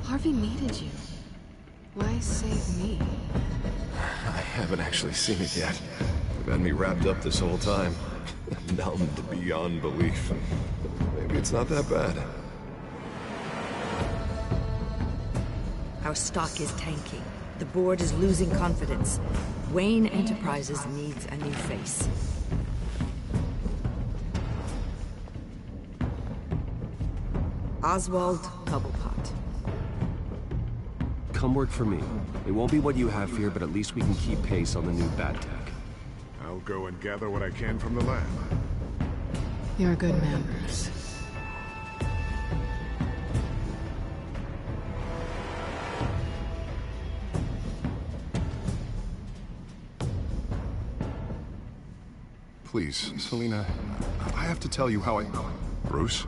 Harvey needed you. Why save me? I haven't actually seen it yet. You've had me wrapped up this whole time. Numbed beyond belief. Maybe it's not that bad. Our stock is tanking. The board is losing confidence. Wayne Enterprises needs a new face. Oswald Cobblepot. Come work for me. It won't be what you have here, but at least we can keep pace on the new bad tech. I'll go and gather what I can from the lab. You're a good man, Bruce. Please, Selina, I have to tell you how I... Bruce?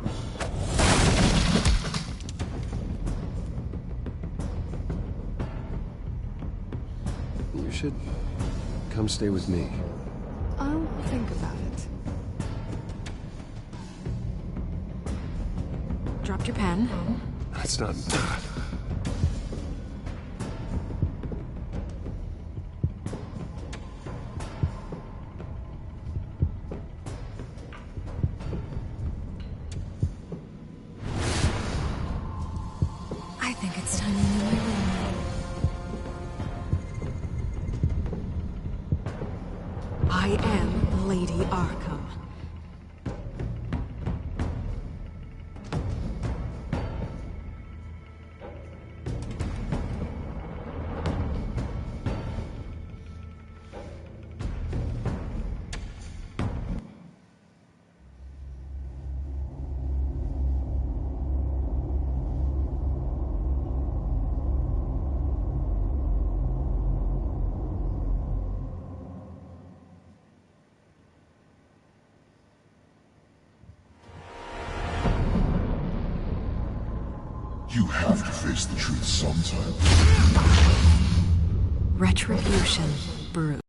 You should come stay with me. I'll think about it. Dropped your pen. That's not... I think it's time you knew my room. I am Lady Arkham. You have to face the truth sometime. Retribution, Bruce.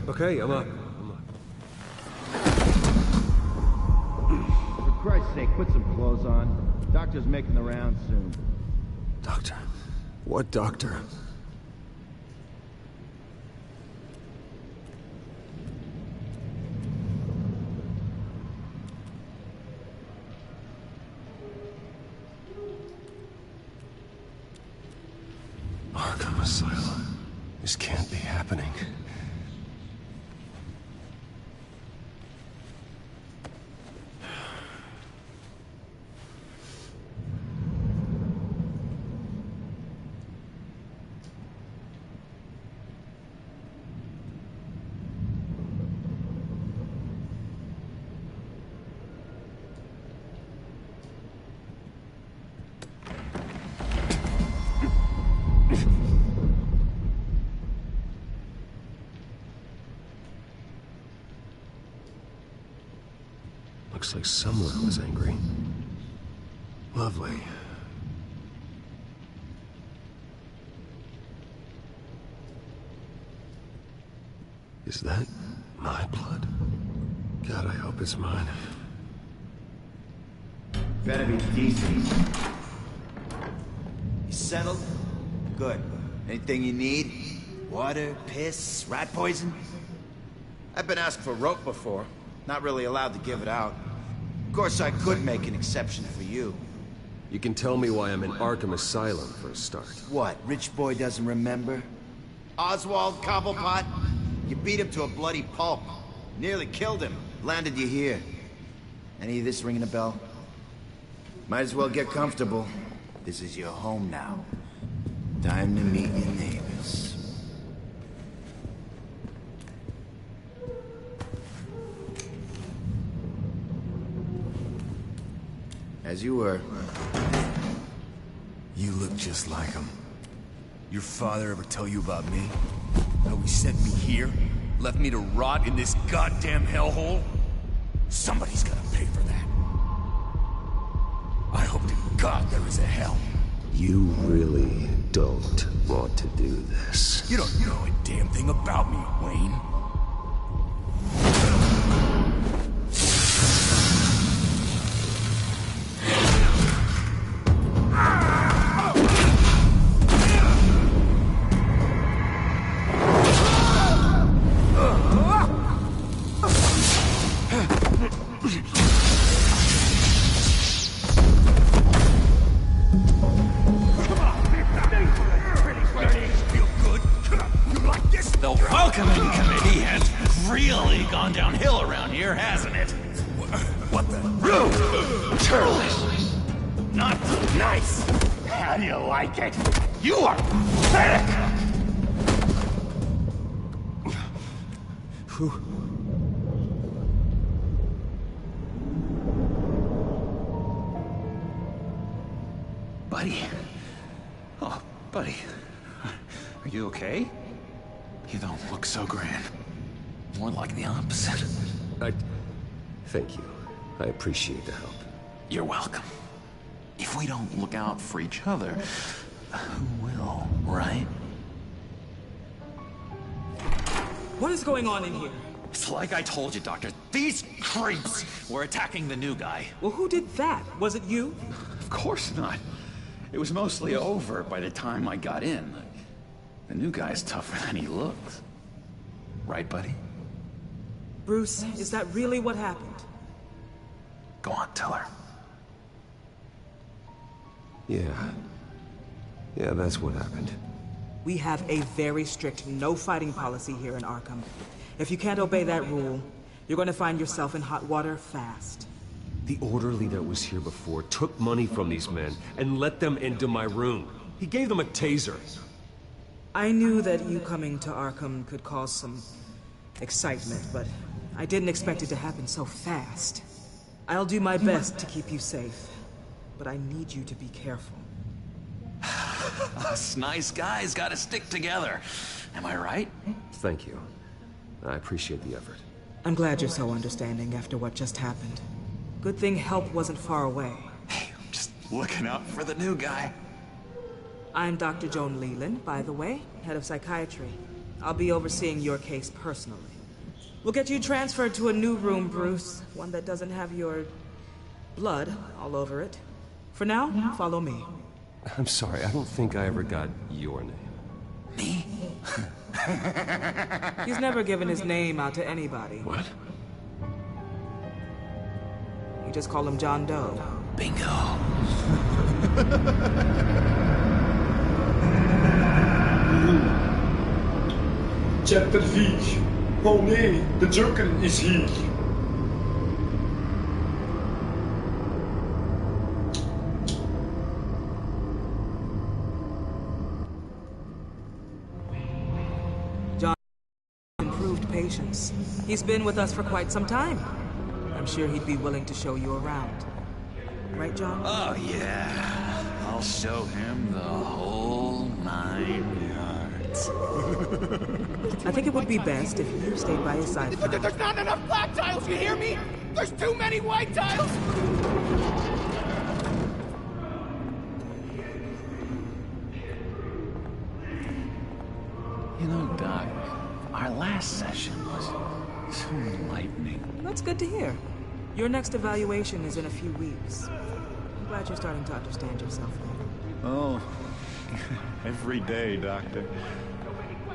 Okay, I'm up. For Christ's sake, put some clothes on. Doctor's making the rounds soon. Doctor? What doctor? Arkham Asylum. This can't be happening. Looks like someone was angry. Lovely. Is that my blood? God, I hope it's mine. Better be decent. You settled? Good. Anything you need? Water, piss, rat poison? I've been asked for rope before. Not really allowed to give it out. Of course, I could make an exception for you. You can tell me why I'm in Arkham Asylum for a start. What, rich boy doesn't remember? Oswald Cobblepot? You beat him to a bloody pulp. Nearly killed him. Landed you here. Any of this ringing a bell? Might as well get comfortable. This is your home now. Time to meet your neighbors. As you were. You look just like him. Your father ever tell you about me? How he sent me here? Left me to rot in this goddamn hellhole? Somebody's gotta pay for that. I hope to God there is a hell. You really don't want to do this. You don't know a damn thing about me, Wayne. Buddy. Oh, buddy. Are you okay? You don't look so grand. More like the opposite. Thank you. I appreciate the help. You're welcome. If we don't look out for each other, who will, right? What is going on in here? It's like I told you, Doctor. These creeps were attacking the new guy. Well, who did that? Was it you? Of course not. It was mostly over by the time I got in. The new guy's tougher than he looks. Right, buddy? Bruce, is that really what happened? Go on, tell her. Yeah, that's what happened. We have a very strict no fighting policy here in Arkham. If you can't obey that rule, you're going to find yourself in hot water fast. The orderly that was here before took money from these men and let them into my room. He gave them a taser. I knew that you coming to Arkham could cause some excitement, but I didn't expect it to happen so fast. I'll do my best to keep you safe, but I need you to be careful. Us nice guys gotta stick together. Am I right? Thank you. I appreciate the effort. I'm glad you're so understanding after what just happened. Good thing help wasn't far away. Hey, I'm just looking out for the new guy. I'm Dr. Joan Leland, by the way, head of psychiatry. I'll be overseeing your case personally. We'll get you transferred to a new room, Bruce. One that doesn't have your blood all over it. For now, follow me. I'm sorry, I don't think I ever got your name. Me? He's never given his name out to anybody. What? You just call him John Doe. Bingo. Chapter 4. Oh nee, de Joker is hier. John improved patience. He's been with us for quite some time. I'm sure he'd be willing to show you around. Right, John? Oh, yeah. I'll show him the whole 9 yards. I think it would be best if you stayed by his side. There's not enough black tiles, you hear me? There's too many white tiles! You know, Doc, our last session was so enlightening. That's good to hear. Your next evaluation is in a few weeks. I'm glad you're starting to understand yourself now. Oh, every day, Doctor.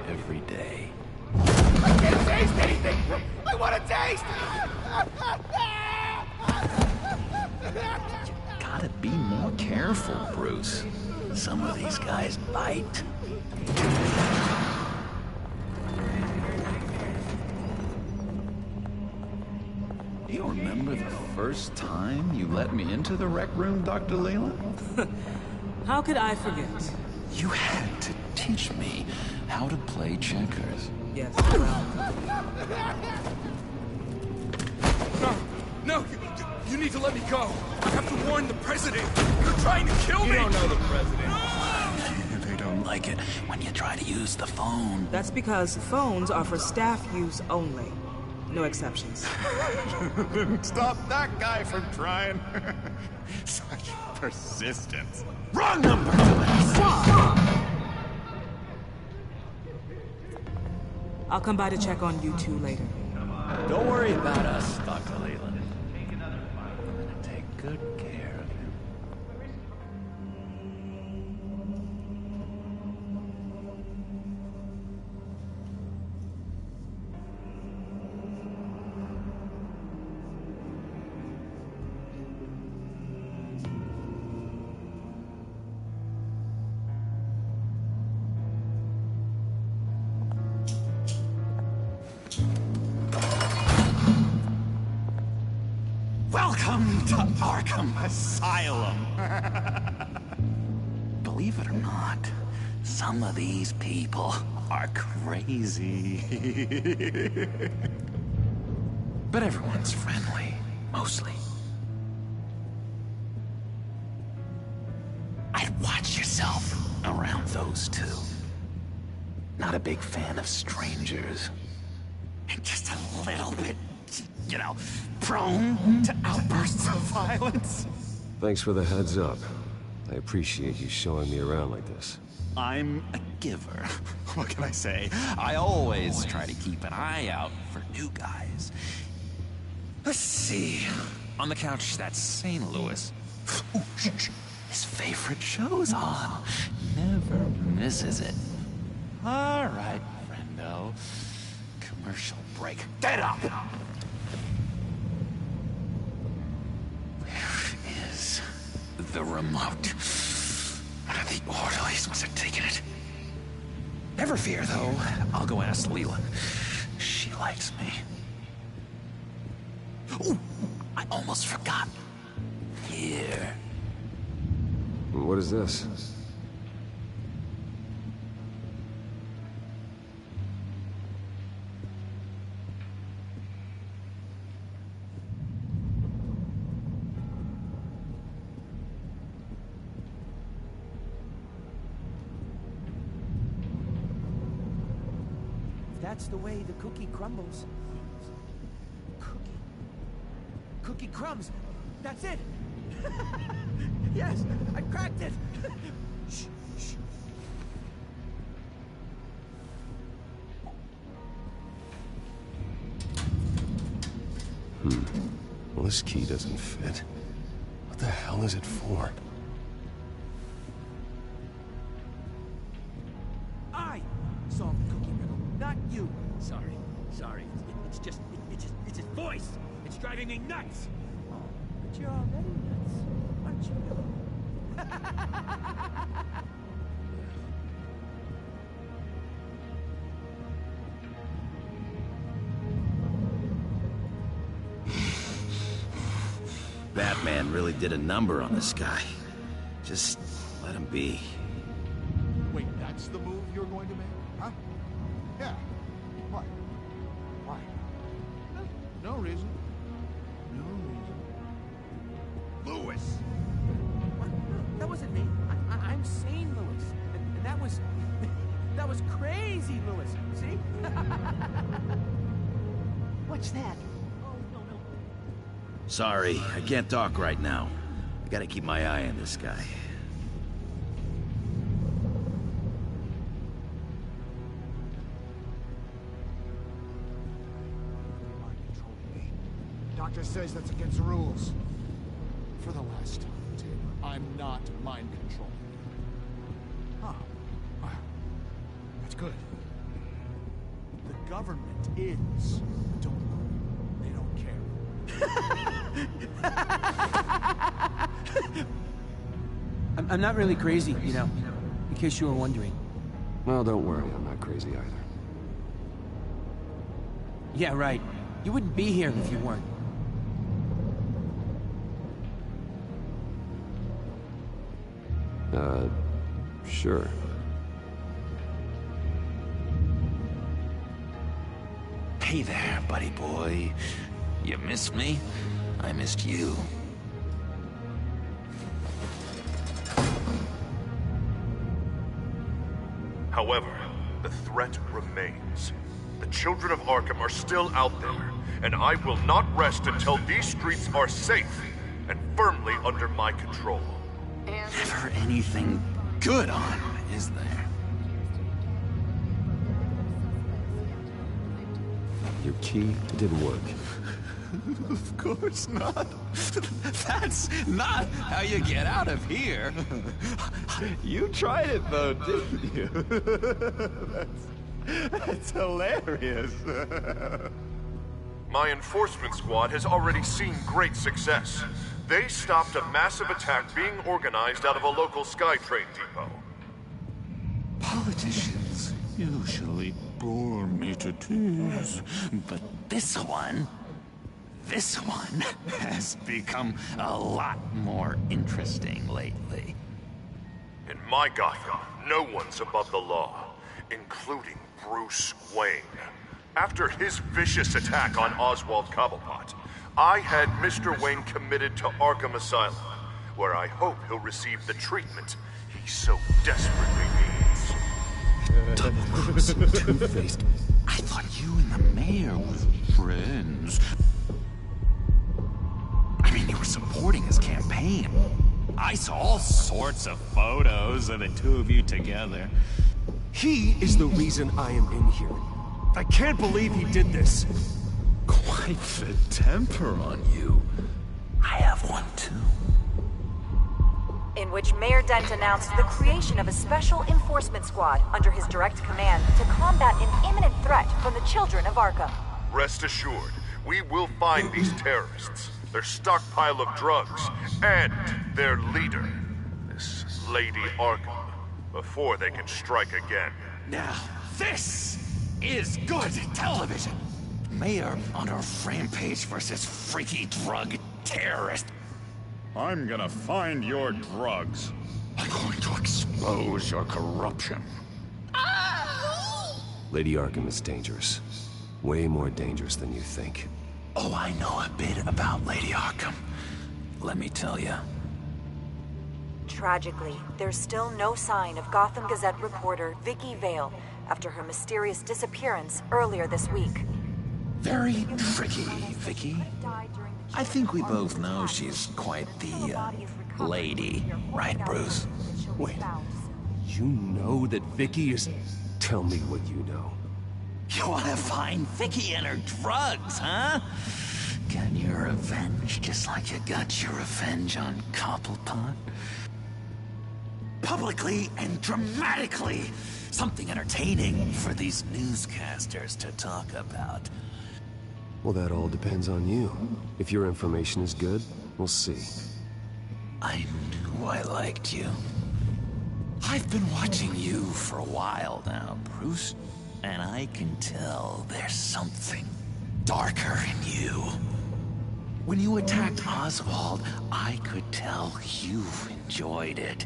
Every day. I can't taste anything! I want to taste! Gotta be more careful, Bruce. Some of these guys bite. Do you remember the first time you let me into the rec room, Dr. Leland? How could I forget? You had to teach me how to play checkers. Yes, well... No, you need to let me go. I have to warn the president. You're trying to kill me. You don't know the president. They don't like it when you try to use the phone. That's because phones are for staff use only. No exceptions. Stop that guy from trying. Such persistence. Wrong number! I'll come by to check on you two later. Don't worry about us, Dr. Leland. I'm gonna take good care of him. Welcome to Arkham Asylum. Believe it or not, some of these people are crazy. But everyone's friendly, mostly. I'd watch yourself around those two. Not a big fan of strangers. Just a little bit, you know, prone to outbursts of violence. Thanks for the heads up. I appreciate you showing me around like this. I'm a giver. What can I say? I always try to keep an eye out for new guys. Let's see. On the couch, that's St. Louis. Ooh, shh. His favorite show's on. Never misses it. All right, friendo. Commercial break. Get up! Where is the remote? The orderlies must have taken it. Never fear, though. I'll go ask Leland. She likes me. Ooh, I almost forgot. Here. What is this? That's the way the cookie crumbles. Cookie crumbs. That's it. Yes, I cracked it. Shh, shh. Well, this key doesn't fit. What the hell is it for? I solved the cookie riddle, not you. Sorry. It's his voice. It's driving me nuts. But you're already nuts, aren't you? Batman really did a number on this guy. Just let him be. Wait, that's the move you're going to make? Huh? Yeah. Why? Why? No reason. No reason. Lewis! What? No, that wasn't me. I'm sane, Lewis. And that was... that was crazy, Lewis. See? What's that? Sorry, I can't talk right now. I gotta keep my eye on this guy. Mind controlling me. Doctor says that's against the rules. For the last time, Tim, I'm not mind controlling. Huh. That's good. The government is. Don't worry. They don't care. I'm not really crazy, you know, in case you were wondering. Well, don't worry, I'm not crazy either. Yeah, right. You wouldn't be here if you weren't. Sure. Hey there, buddy boy. You missed me? I missed you. However, the threat remains. The children of Arkham are still out there, and I will not rest until these streets are safe and firmly under my control. Never anything good on, is there? Your key didn't work. Of course not. That's not how you get out of here. You tried it though, didn't you? That's hilarious. My enforcement squad has already seen great success. They stopped a massive attack being organized out of a local SkyTrain depot. Politicians usually bore me to tears, but this one has become a lot more interesting lately. In my Gotham, no one's above the law, including Bruce Wayne. After his vicious attack on Oswald Cobblepot, I had Mr. Wayne committed to Arkham Asylum, where I hope he'll receive the treatment he so desperately needs. Double-crossing, two-faced. I thought you and the mayor were friends. I mean, you were supporting his campaign. I saw all sorts of photos of the two of you together. He is the reason I am in here. I can't believe he did this. Quite the temper on you. I have one too. In which Mayor Dent announced the creation of a special enforcement squad under his direct command to combat an imminent threat from the children of Arkham. Rest assured, we will find these terrorists, their stockpile of drugs, and their leader, this Lady Arkham, before they can strike again. Now, this is good television. Mayor on a rampage versus freaky drug terrorist. I'm gonna find your drugs. I'm going to expose your corruption. Lady Arkham is dangerous. Way more dangerous than you think. Oh, I know a bit about Lady Arkham. Let me tell you. Tragically, there's still no sign of Gotham Gazette reporter Vicky Vale after her mysterious disappearance earlier this week. Very tricky, Vicky. I think we both know she's quite the, lady, right, Bruce? Wait, you know that Vicky is... Tell me what you know. You wanna find Vicky and her drugs, huh? Get your revenge just like you got your revenge on Cobblepot? Publicly and dramatically! Something entertaining for these newscasters to talk about. Well, that all depends on you. If your information is good, we'll see. I knew I liked you. I've been watching you for a while now, Bruce, and I can tell there's something darker in you. When you attacked Oswald, I could tell you enjoyed it.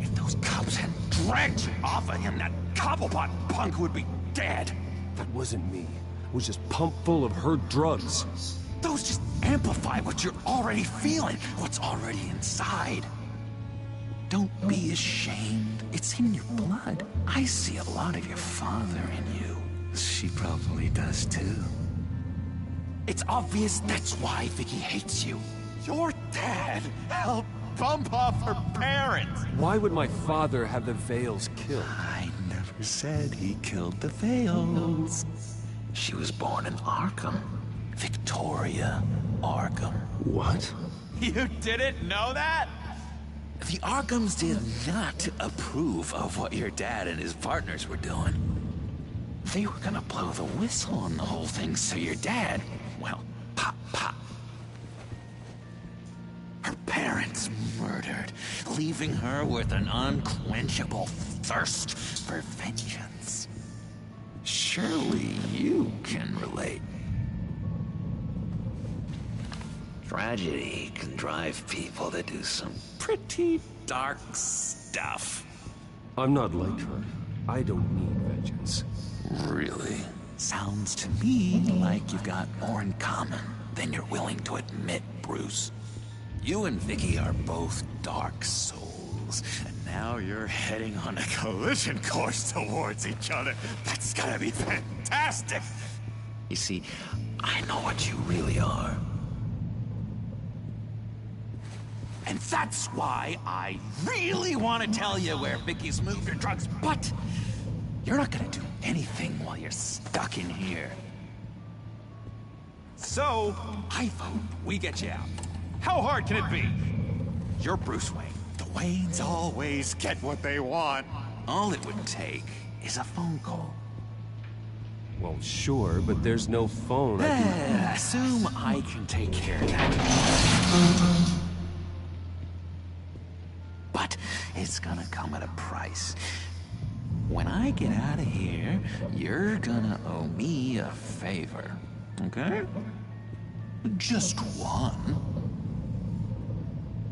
If those cops had dragged you off of him, that Cobblepot punk would be dead. That wasn't me. It was just pumped full of her drugs. Those just amplify what you're already feeling, what's already inside. Don't be ashamed. It's in your blood. I see a lot of your father in you. She probably does too. It's obvious that's why Vicky hates you. Your dad helped bump off her parents. Why would my father have the Vales killed? I never said he killed the Vales. She was born in Arkham. Victoria Arkham. What? You didn't know that? The Arkhams did not approve of what your dad and his partners were doing. They were gonna blow the whistle on the whole thing, so your dad, well, pop, pop. Her parents murdered, leaving her with an unquenchable thirst for vengeance. Surely you can relate. Tragedy can drive people to do some pretty dark stuff. I'm not like her. I don't need vengeance. Really? Sounds to me like you've got more in common than you're willing to admit, Bruce. You and Vicky are both dark souls, and now you're heading on a collision course towards each other. That's gotta be fantastic! You see, I know what you really are. And that's why I really want to tell you where Vicky's moved her drugs, but you're not gonna do anything while you're stuck in here. So, I vote we get you out. How hard can it be? You're Bruce Wayne. The Waynes always get what they want. All it would take is a phone call. Well, sure, but there's no phone. Assume I can take care of that. But it's gonna come at a price. When I get out of here, you're gonna owe me a favor, okay? Just one.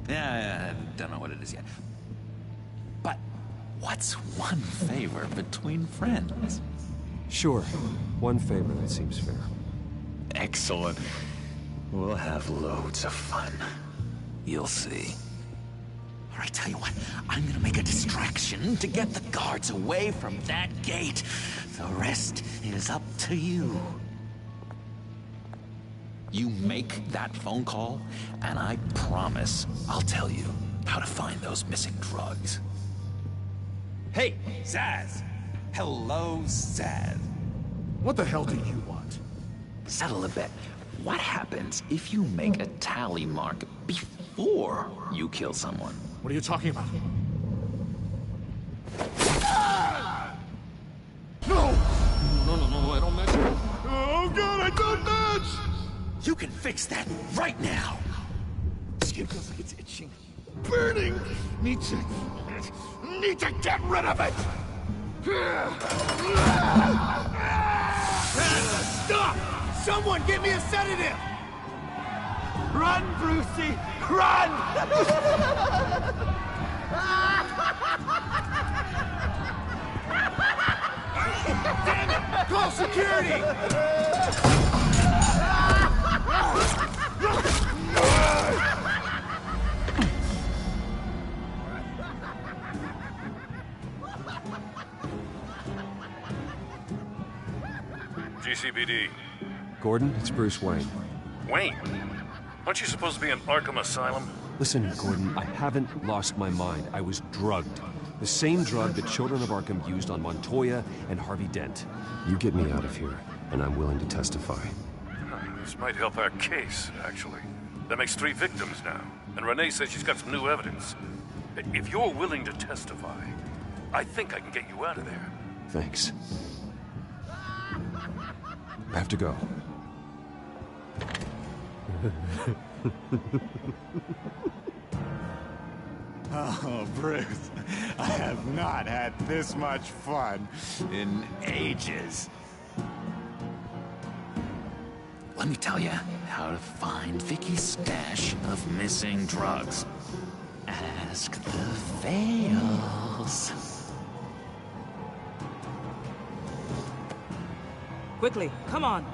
Yeah, I don't know what it is yet. But what's one favor between friends? Sure. One favor, that seems fair. Excellent. We'll have loads of fun. You'll see. All right, tell you what, I'm gonna make a distraction to get the guards away from that gate. The rest is up to you. You make that phone call, and I promise I'll tell you how to find those missing drugs. Hey, Zaz! Hello, Zaz. What the hell do you want? Settle a bet. What happens if you make a tally mark before you kill someone? What are you talking about? No! No, I don't match. Oh god, I don't match! You can fix that right now! Skin feels like it's itching. Burning! Need to get rid of it! Stop! Someone give me a sedative! Run, Brucey! Run! Damn it! Call security! GCPD. Gordon, it's Bruce Wayne. Wayne? Aren't you supposed to be in Arkham Asylum? Listen, Gordon, I haven't lost my mind. I was drugged. The same drug the children of Arkham used on Montoya and Harvey Dent. You get me out of here, and I'm willing to testify. This might help our case, actually. That makes 3 victims now, and Renee says she's got some new evidence. If you're willing to testify, I think I can get you out of there. Thanks. I have to go. Oh, Bruce, I have not had this much fun in ages. Let me tell you how to find Vicky's stash of missing drugs. Ask the Veils. Quickly, come on.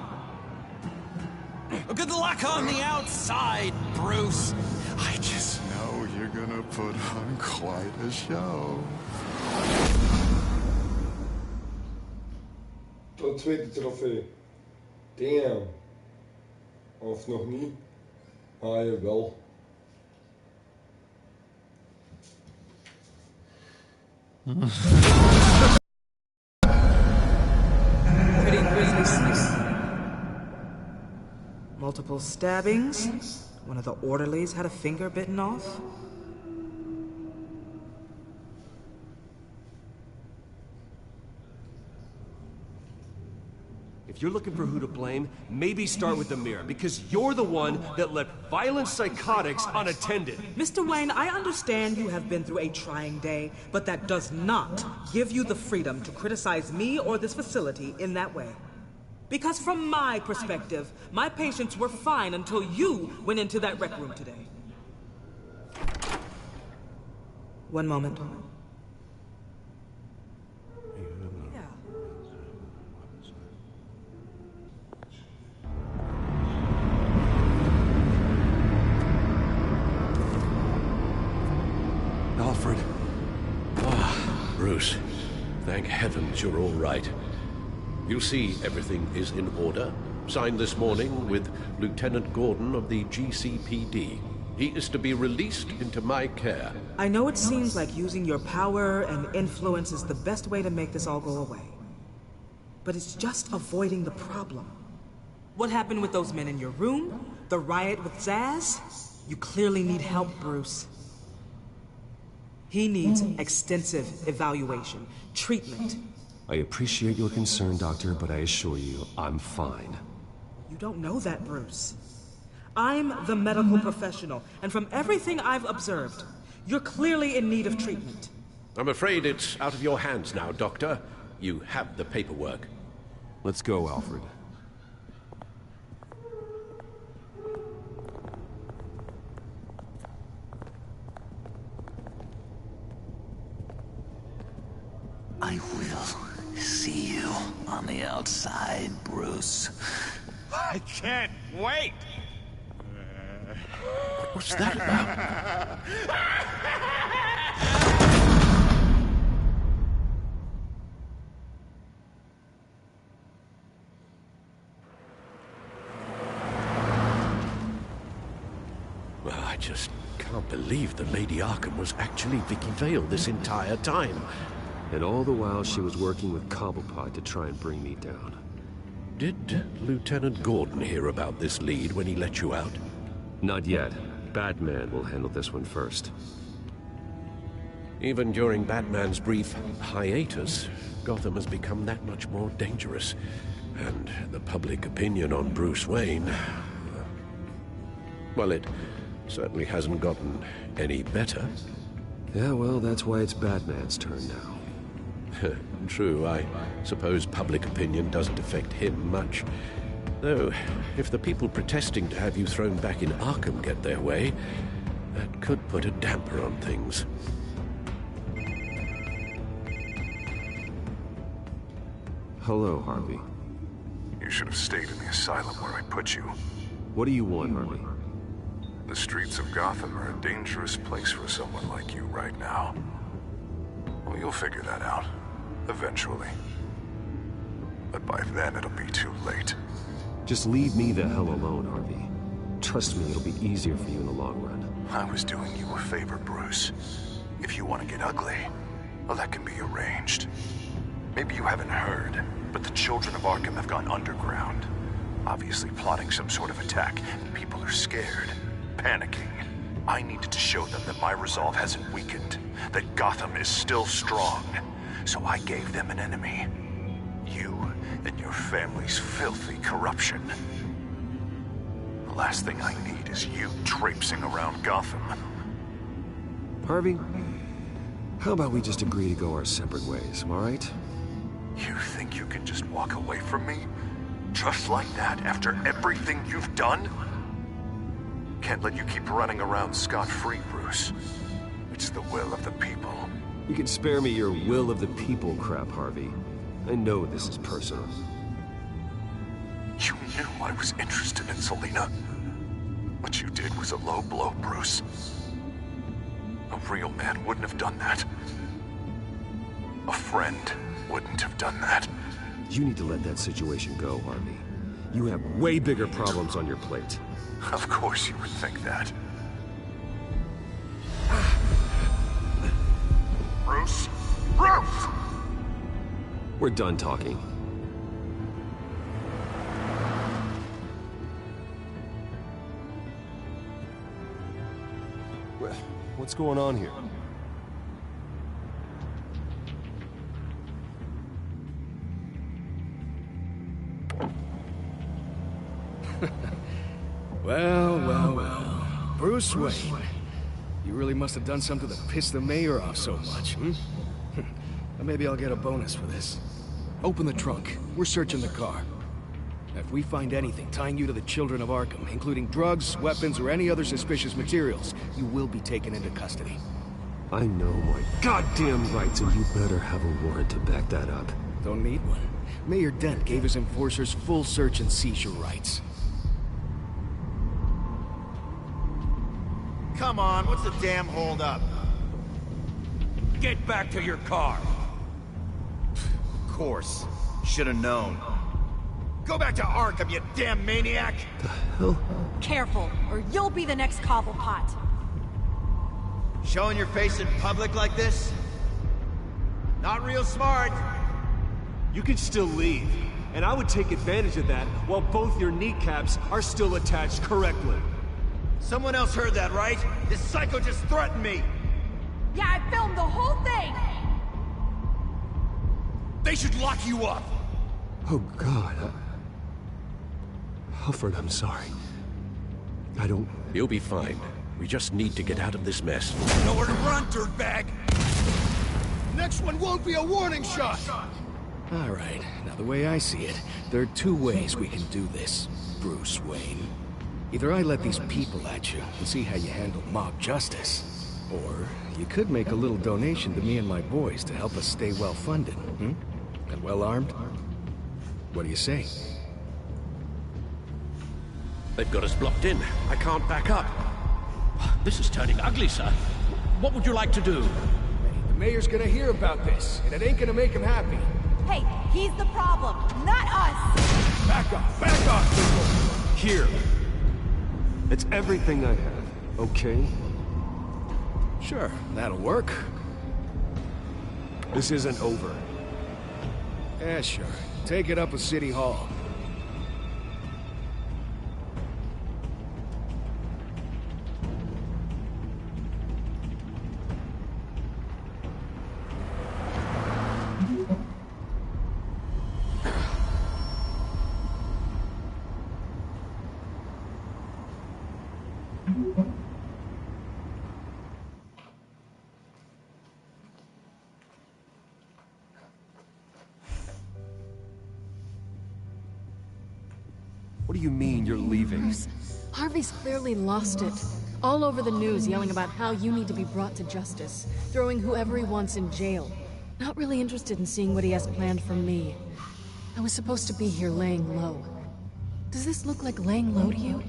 Good luck on the outside, Bruce. I just know you're gonna put on quite a show. Dat tweede trofee. Damn. Of nog niet? Ah, jawel. Pretty grisly slice. Multiple stabbings. One of the orderlies had a finger bitten off. If you're looking for who to blame, maybe start with the mirror, because you're the one that left violent psychotics unattended. Mr. Wayne, I understand you have been through a trying day, but that does not give you the freedom to criticize me or this facility in that way. Because from my perspective, my patients were fine until you went into that rec room today. One moment. Alfred. Ah, Bruce. Thank heavens you're all right. You see, everything is in order. Signed this morning with Lieutenant Gordon of the GCPD. He is to be released into my care. I know it seems like using your power and influence is the best way to make this all go away. But it's just avoiding the problem. What happened with those men in your room? The riot with Zaz? You clearly need help, Bruce. He needs extensive evaluation, treatment. I appreciate your concern, Doctor, but I assure you, I'm fine. You don't know that, Bruce. I'm the medical professional, and from everything I've observed, you're clearly in need of treatment. I'm afraid it's out of your hands now, Doctor. You have the paperwork. Let's go, Alfred. I will see you on the outside, Bruce. I can't wait! What's that about? Well, I just can't believe that Lady Arkham was actually Vicky Vale this entire time. And all the while she was working with Cobblepot to try and bring me down. Did Lieutenant Gordon hear about this lead when he let you out? Not yet. Batman will handle this one first. Even during Batman's brief hiatus, Gotham has become that much more dangerous. And the public opinion on Bruce Wayne... well, it certainly hasn't gotten any better. Yeah, well, that's why it's Batman's turn now. True, I suppose public opinion doesn't affect him much. Though, if the people protesting to have you thrown back in Arkham get their way, that could put a damper on things. Hello, Harvey. You should have stayed in the asylum where I put you. What do you want, Harvey? The streets of Gotham are a dangerous place for someone like you right now. Well, you'll figure that out. Eventually. But by then, it'll be too late. Just leave me the hell alone, Harvey. Trust me, it'll be easier for you in the long run. I was doing you a favor, Bruce. If you want to get ugly, well, that can be arranged. Maybe you haven't heard, but the children of Arkham have gone underground. Obviously plotting some sort of attack, and people are scared, panicking. I needed to show them that my resolve hasn't weakened, that Gotham is still strong. So I gave them an enemy. You and your family's filthy corruption. The last thing I need is you traipsing around Gotham. Harvey, how about we just agree to go our separate ways, all right? You think you can just walk away from me? Just like that, after everything you've done? Can't let you keep running around scot-free, Bruce. It's the will of the people. You can spare me your will of the people crap, Harvey. I know this is personal. You knew I was interested in Selina. What you did was a low blow, Bruce. A real man wouldn't have done that. A friend wouldn't have done that. You need to let that situation go, Harvey. You have way bigger problems on your plate. Of course you would think that. Bruce? Bruce! We're done talking. What's going on here? Well, well, well. Bruce Wayne. You really must have done something to piss the mayor off so much, hmm? Maybe I'll get a bonus for this. Open the trunk. We're searching the car. If we find anything tying you to the children of Arkham, including drugs, weapons, or any other suspicious materials, you will be taken into custody. I know my goddamn rights, and you better have a warrant to back that up. Don't need one. Mayor Dent gave his enforcers full search and seizure rights. Come on, what's the damn holdup? Get back to your car! Of course. Should've known. Go back to Arkham, you damn maniac! The hell? Careful, or you'll be the next Cobblepot. Showing your face in public like this? Not real smart. You can still leave, and I would take advantage of that while both your kneecaps are still attached correctly. Someone else heard that, right? This psycho just threatened me! Yeah, I filmed the whole thing! They should lock you up! Oh, God. Alfred, I'm sorry. I don't... You'll be fine. We just need to get out of this mess. Nowhere to run, dirtbag! Next one won't be a warning shot! All right, now the way I see it, there are two ways we can do this, Bruce Wayne. Either I let these people at you and see how you handle mob justice, or you could make a little donation to me and my boys to help us stay well-funded, hmm? And well-armed? What do you say? They've got us blocked in. I can't back up. This is turning ugly, sir. What would you like to do? The mayor's gonna hear about this, and it ain't gonna make him happy. Hey, he's the problem, not us! Back off, people! Here. It's everything I have, okay? Sure, that'll work. This isn't over. Yeah, sure. Take it up with City Hall. What do you mean you're leaving? Bruce, Harvey's clearly lost it. All over the news yelling about how you need to be brought to justice, throwing whoever he wants in jail. Not really interested in seeing what he has planned for me. I was supposed to be here laying low. Does this look like laying low to you?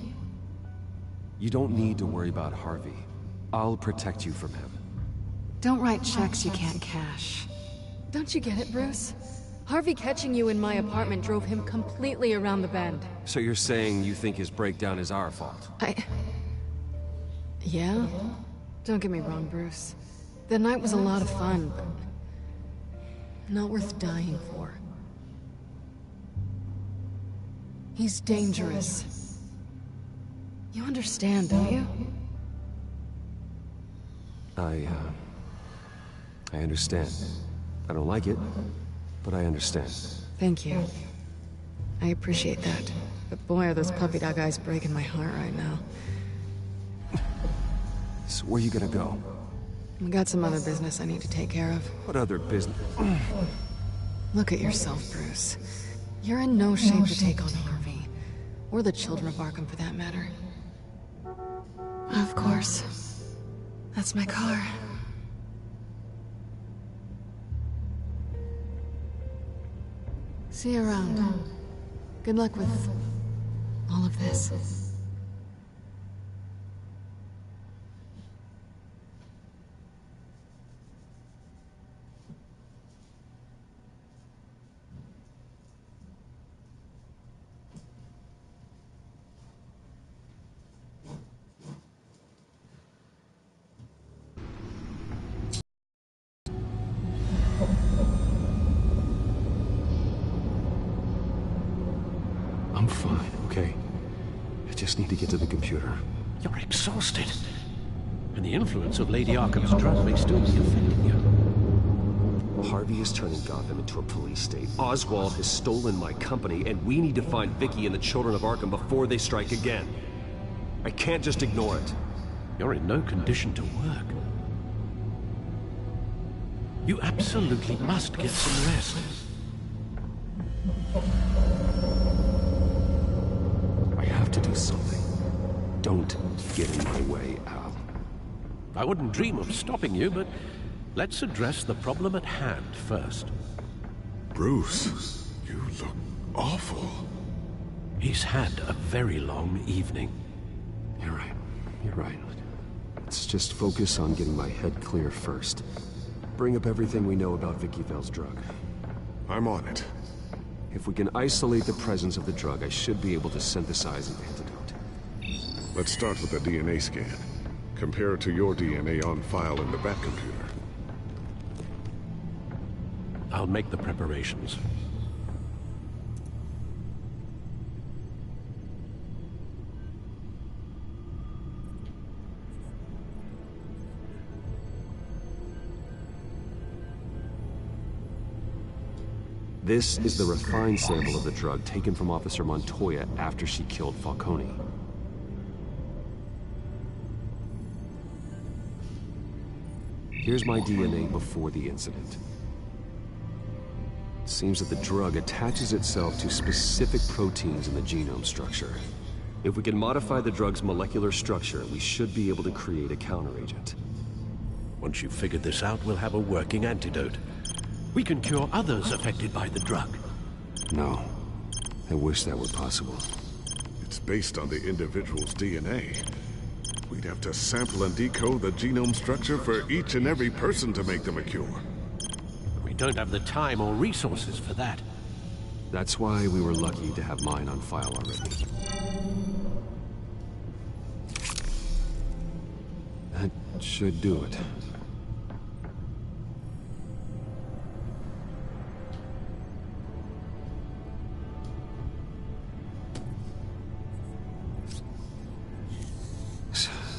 You don't need to worry about Harvey. I'll protect you from him. Don't write checks you can't cash. Don't you get it, Bruce? Harvey catching you in my apartment drove him completely around the bend. So you're saying you think his breakdown is our fault? Yeah? Don't get me wrong, Bruce. The night was a lot of fun, but not worth dying for. He's dangerous. You understand, don't you? I understand. I don't like it, but I understand. Thank you. I appreciate that. But boy, are those puppy dog eyes breaking my heart right now. So where are you gonna go? We got some other business I need to take care of. What other business? Look at yourself, Bruce. You're in no shape to take on Harvey. Or the children of Arkham, for that matter. Of course. That's my car. See you around. Good luck with all of this. I'm fine, okay? I just need to get to the computer. You're exhausted. And the influence of Lady Arkham's drug may still be affecting you. Harvey is turning Gotham into a police state. Oswald has stolen my company, and we need to find Vicky and the children of Arkham before they strike again. I can't just ignore it. You're in no condition to work. You absolutely must get some rest. I have to do something. Don't get in my way, Al. I wouldn't dream of stopping you, but let's address the problem at hand first. Bruce, you look awful. He's had a very long evening. You're right. You're right. Let's just focus on getting my head clear first. Bring up everything we know about Vicky Vale's drug. I'm on it. If we can isolate the presence of the drug, I should be able to synthesize an antidote. Let's start with a DNA scan. Compare it to your DNA on file in the Bat computer. I'll make the preparations. This is the refined sample of the drug taken from Officer Montoya after she killed Falcone. Here's my DNA before the incident. It seems that the drug attaches itself to specific proteins in the genome structure. If we can modify the drug's molecular structure, we should be able to create a counteragent. Once you've figured this out, we'll have a working antidote. We can cure others affected by the drug. No. I wish that were possible. It's based on the individual's DNA. We'd have to sample and decode the genome structure for each and every person to make them a cure. We don't have the time or resources for that. That's why we were lucky to have mine on file already. That should do it.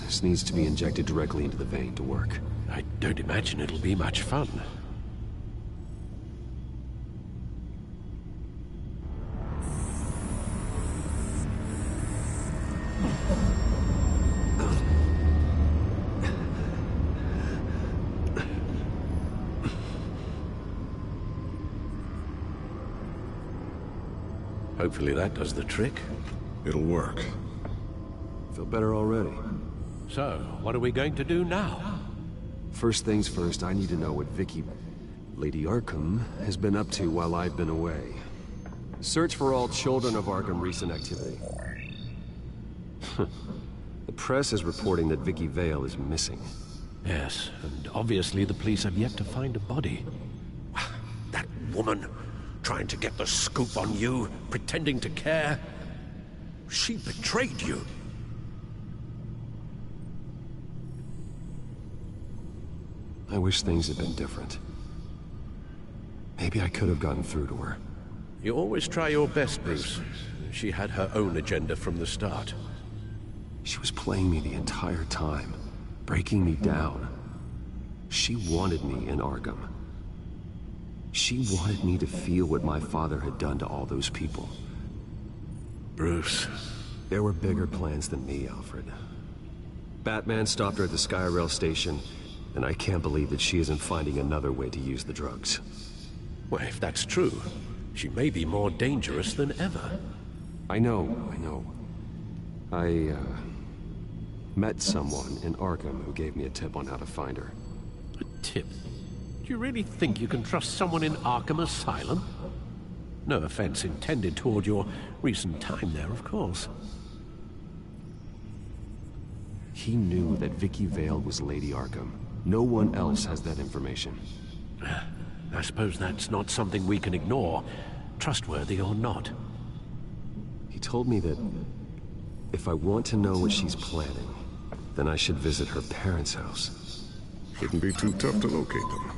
This needs to be injected directly into the vein to work. I don't imagine it'll be much fun. Hopefully that does the trick. It'll work. Feel better already. So, what are we going to do now? First things first, I need to know what Vicky, Lady Arkham, has been up to while I've been away. Search for all children of Arkham recent activity. The press is reporting that Vicky Vale is missing. Yes, and obviously the police have yet to find a body. That woman, trying to get the scoop on you, pretending to care. She betrayed you. I wish things had been different. Maybe I could have gotten through to her. You always try your best, Bruce. She had her own agenda from the start. She was playing me the entire time, breaking me down. She wanted me in Arkham. She wanted me to feel what my father had done to all those people. Bruce. There were bigger plans than me, Alfred. Batman stopped her at the Skyrail station, and I can't believe that she isn't finding another way to use the drugs. Well, if that's true, she may be more dangerous than ever. I know. I met someone in Arkham who gave me a tip on how to find her. A tip? Do you really think you can trust someone in Arkham Asylum? No offense intended toward your recent time there, of course. He knew that Vicky Vale was Lady Arkham. No one else has that information. I suppose that's not something we can ignore, trustworthy or not. He told me that if I want to know what she's planning, then I should visit her parents' house. Shouldn't be too tough to locate them.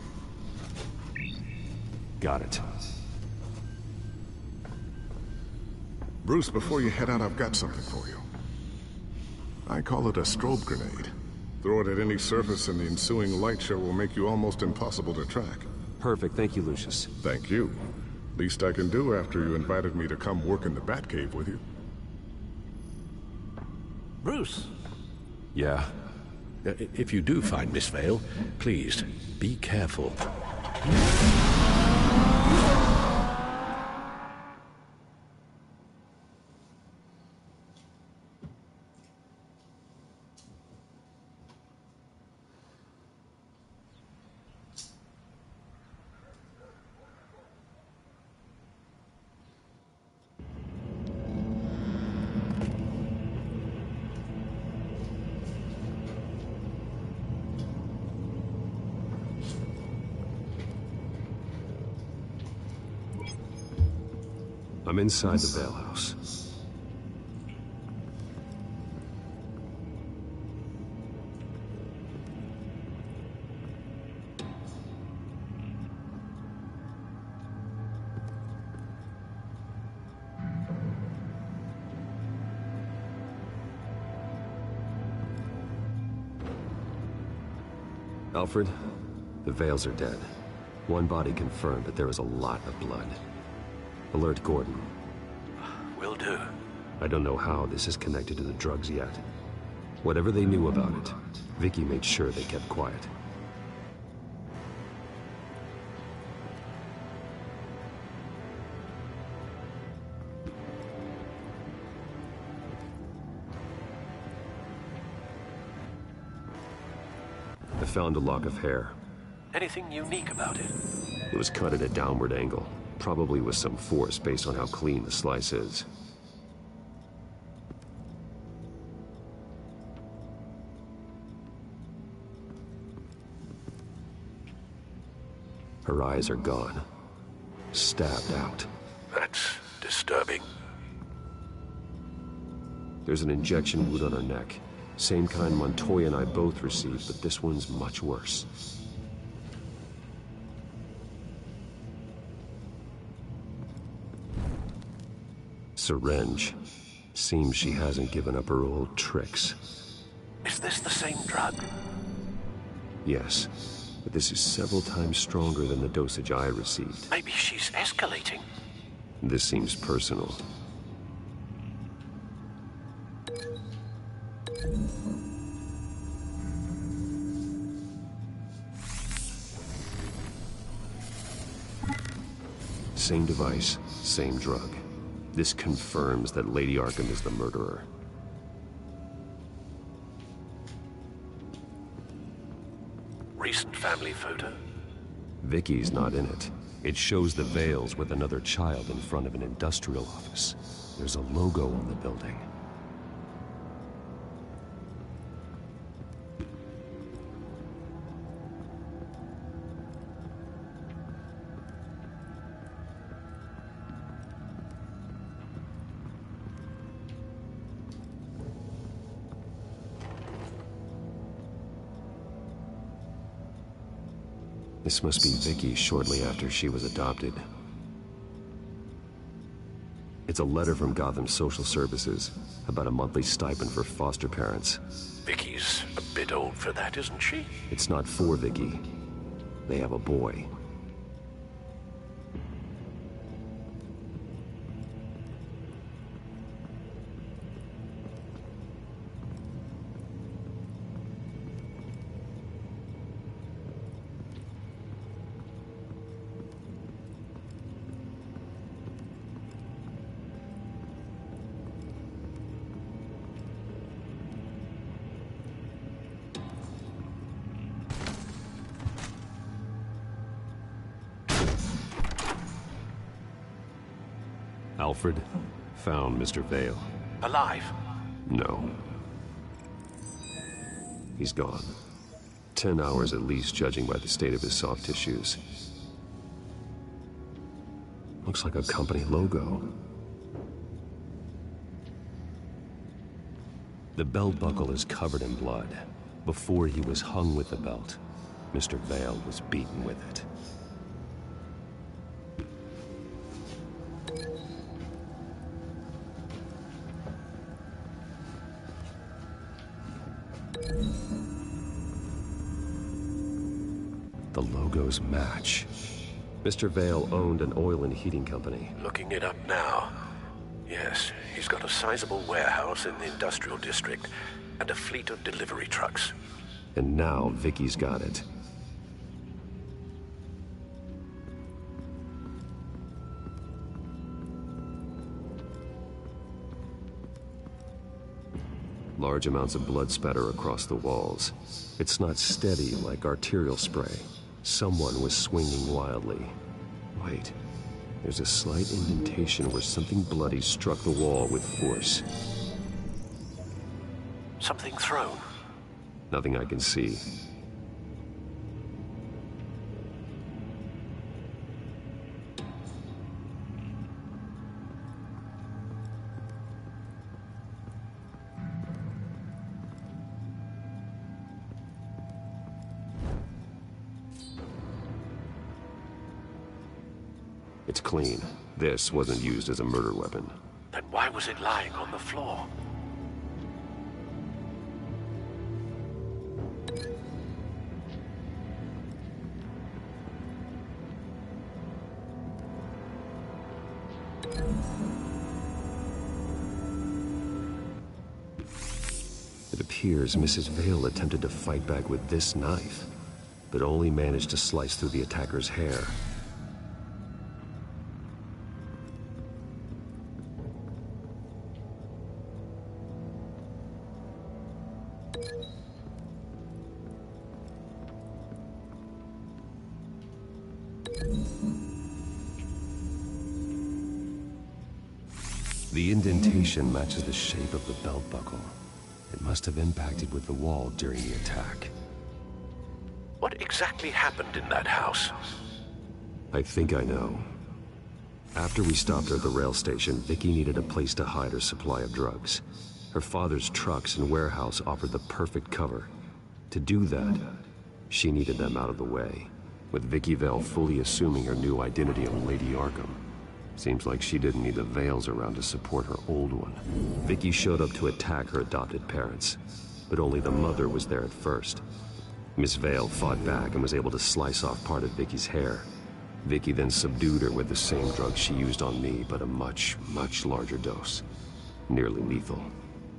Got it. Bruce, before you head out, I've got something for you. I call it a strobe grenade. Throw it at any surface and the ensuing light show will make you almost impossible to track. Perfect. Thank you, Lucius. Thank you. Least I can do after you invited me to come work in the Batcave with you. Bruce. Yeah. If you do find Miss Vale, please, be careful. I'm inside the Vale House. Alfred, the Vales are dead. One body confirmed, but there is a lot of blood. Alert Gordon. Will do. I don't know how this is connected to the drugs yet. Whatever they knew about it, Vicky made sure they kept quiet. I found a lock of hair. Anything unique about it? It was cut at a downward angle. Probably with some force based on how clean the slice is. Her eyes are gone. Stabbed out. That's disturbing. There's an injection wound on her neck. Same kind Montoya and I both received, but this one's much worse. Syringe. Seems she hasn't given up her old tricks. Is this the same drug? Yes, but this is several times stronger than the dosage I received. Maybe she's escalating. This seems personal. Same device, same drug. This confirms that Lady Arkham is the murderer. Recent family photo? Vicky's not in it. It shows the Vales with another child in front of an industrial office. There's a logo on the building. This must be Vicky shortly after she was adopted. It's a letter from Gotham Social Services about a monthly stipend for foster parents. Vicky's a bit old for that, isn't she? It's not for Vicky. They have a boy. Alfred found Mr. Vale. Alive? No. He's gone. 10 hours at least, judging by the state of his soft tissues. Looks like a company logo. The belt buckle is covered in blood. Before he was hung with the belt, Mr. Vale was beaten with it. The logos match. Mr. Vale owned an oil and heating company. Looking it up now. Yes, he's got a sizable warehouse in the industrial district and a fleet of delivery trucks. And now Vicky's got it. Large amounts of blood spatter across the walls. It's not steady like arterial spray. Someone was swinging wildly. Wait, there's a slight indentation where something bloody struck the wall with force. Something thrown? Nothing I can see. It's clean. This wasn't used as a murder weapon. Then why was it lying on the floor? It appears Mrs. Vale attempted to fight back with this knife, but only managed to slice through the attacker's hair. The indentation matches the shape of the belt buckle. It must have impacted with the wall during the attack. What exactly happened in that house? I think I know. After we stopped her at the rail station, Vicky needed a place to hide her supply of drugs. Her father's trucks and warehouse offered the perfect cover. To do that, she needed them out of the way, with Vicky Vale fully assuming her new identity of Lady Arkham. Seems like she didn't need the Vales around to support her old one. Vicky showed up to attack her adopted parents, but only the mother was there at first. Miss Vale fought back and was able to slice off part of Vicky's hair. Vicky then subdued her with the same drug she used on me, but a much, much larger dose. Nearly lethal.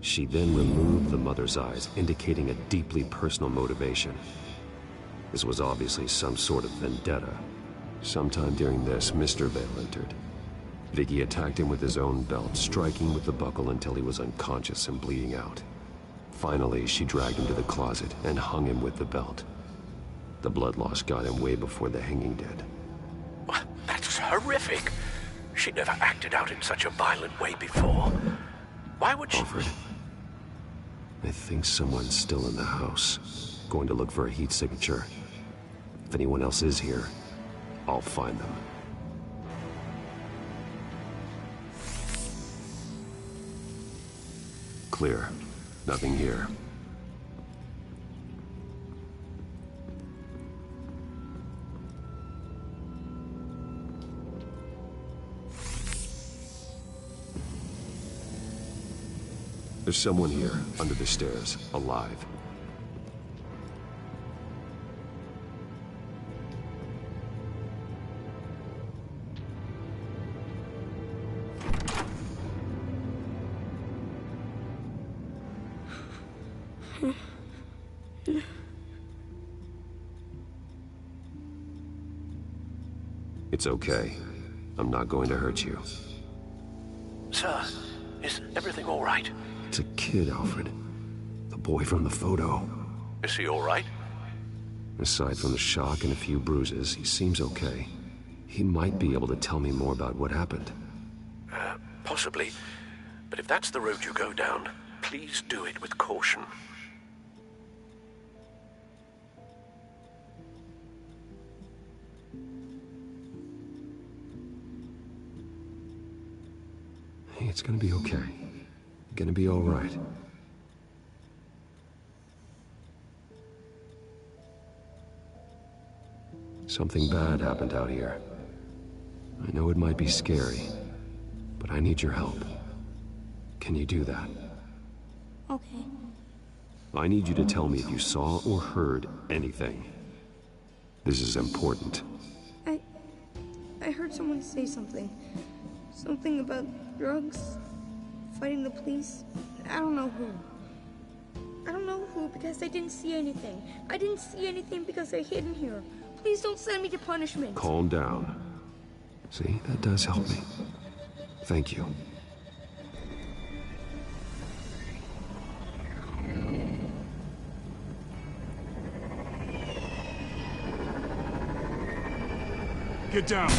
She then removed the mother's eyes, indicating a deeply personal motivation. This was obviously some sort of vendetta. Sometime during this, Mr. Vale entered. Vicky attacked him with his own belt, striking with the buckle until he was unconscious and bleeding out. Finally, she dragged him to the closet and hung him with the belt. The blood loss got him way before the hanging did. That's horrific. She never acted out in such a violent way before. Why would she... Alfred, I think someone's still in the house. Going to look for a heat signature. If anyone else is here, I'll find them. Clear. Nothing here. There's someone here, under the stairs, alive. It's okay. I'm not going to hurt you. Sir, is everything all right? It's a kid, Alfred. The boy from the photo. Is he all right? Aside from the shock and a few bruises, he seems okay. He might be able to tell me more about what happened. Possibly. But if that's the road you go down, please do it with caution. Hey, it's gonna be okay. Gonna be all right. Something bad happened out here. I know it might be scary, but I need your help. Can you do that? Okay. I need you to tell me if you saw or heard anything. This is important. I heard someone say something. Something about drugs, fighting the police. I don't know who. I don't know who because I didn't see anything. I didn't see anything because I hid in here. Please don't send me to punishment. Calm down. See, that does help me. Thank you. Get down.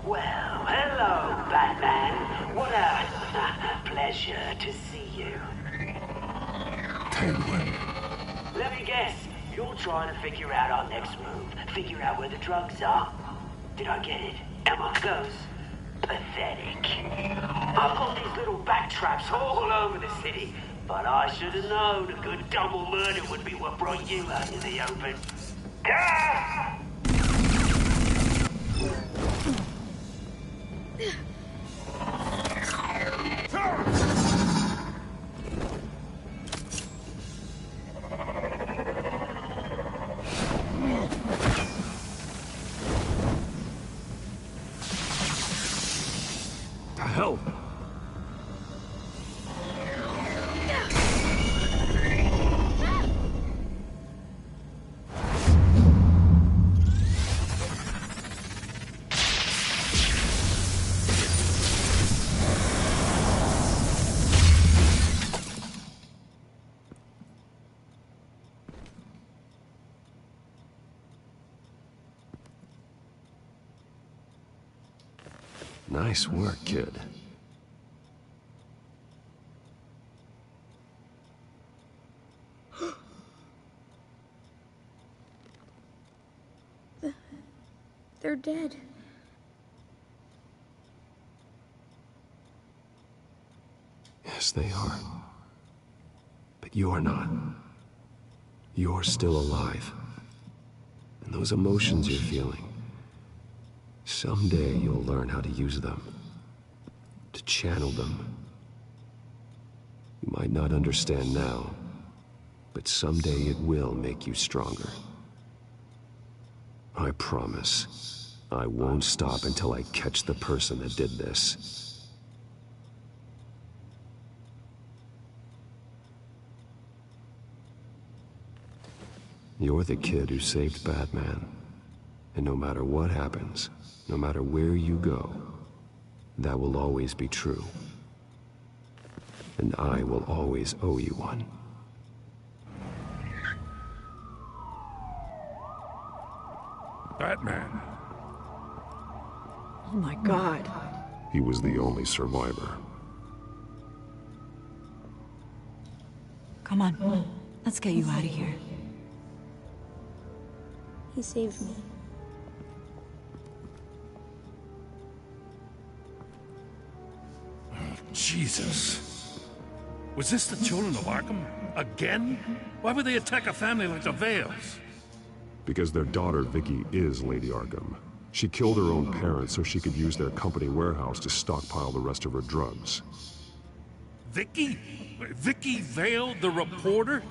Well, hello, Batman. What a pleasure to see you. Penguin. Let me guess. You're trying to figure out our next move. Figure out where the drugs are. Did I get it? Am I close? Pathetic. I've got these little bat traps all over the city, but I should have known a good double murder would be what brought you out in the open. Ah! The hell? Nice work, kid. They're dead. Yes, they are. But you're not. You're still alive. And those emotions you're feeling, someday you'll learn how to use them, to channel them. You might not understand now, but someday it will make you stronger. I promise, I won't stop until I catch the person that did this. You're the kid who saved Batman. And no matter what happens, no matter where you go, that will always be true. And I will always owe you one. Batman. Oh my God. He was the only survivor. Come on, let's get you out of here. He saved me. Jesus. Was this the children of Arkham? Again? Why would they attack a family like the Vales? Because their daughter, Vicky, is Lady Arkham. She killed her own parents so she could use their company warehouse to stockpile the rest of her drugs. Vicky? Vicky Vale, the reporter?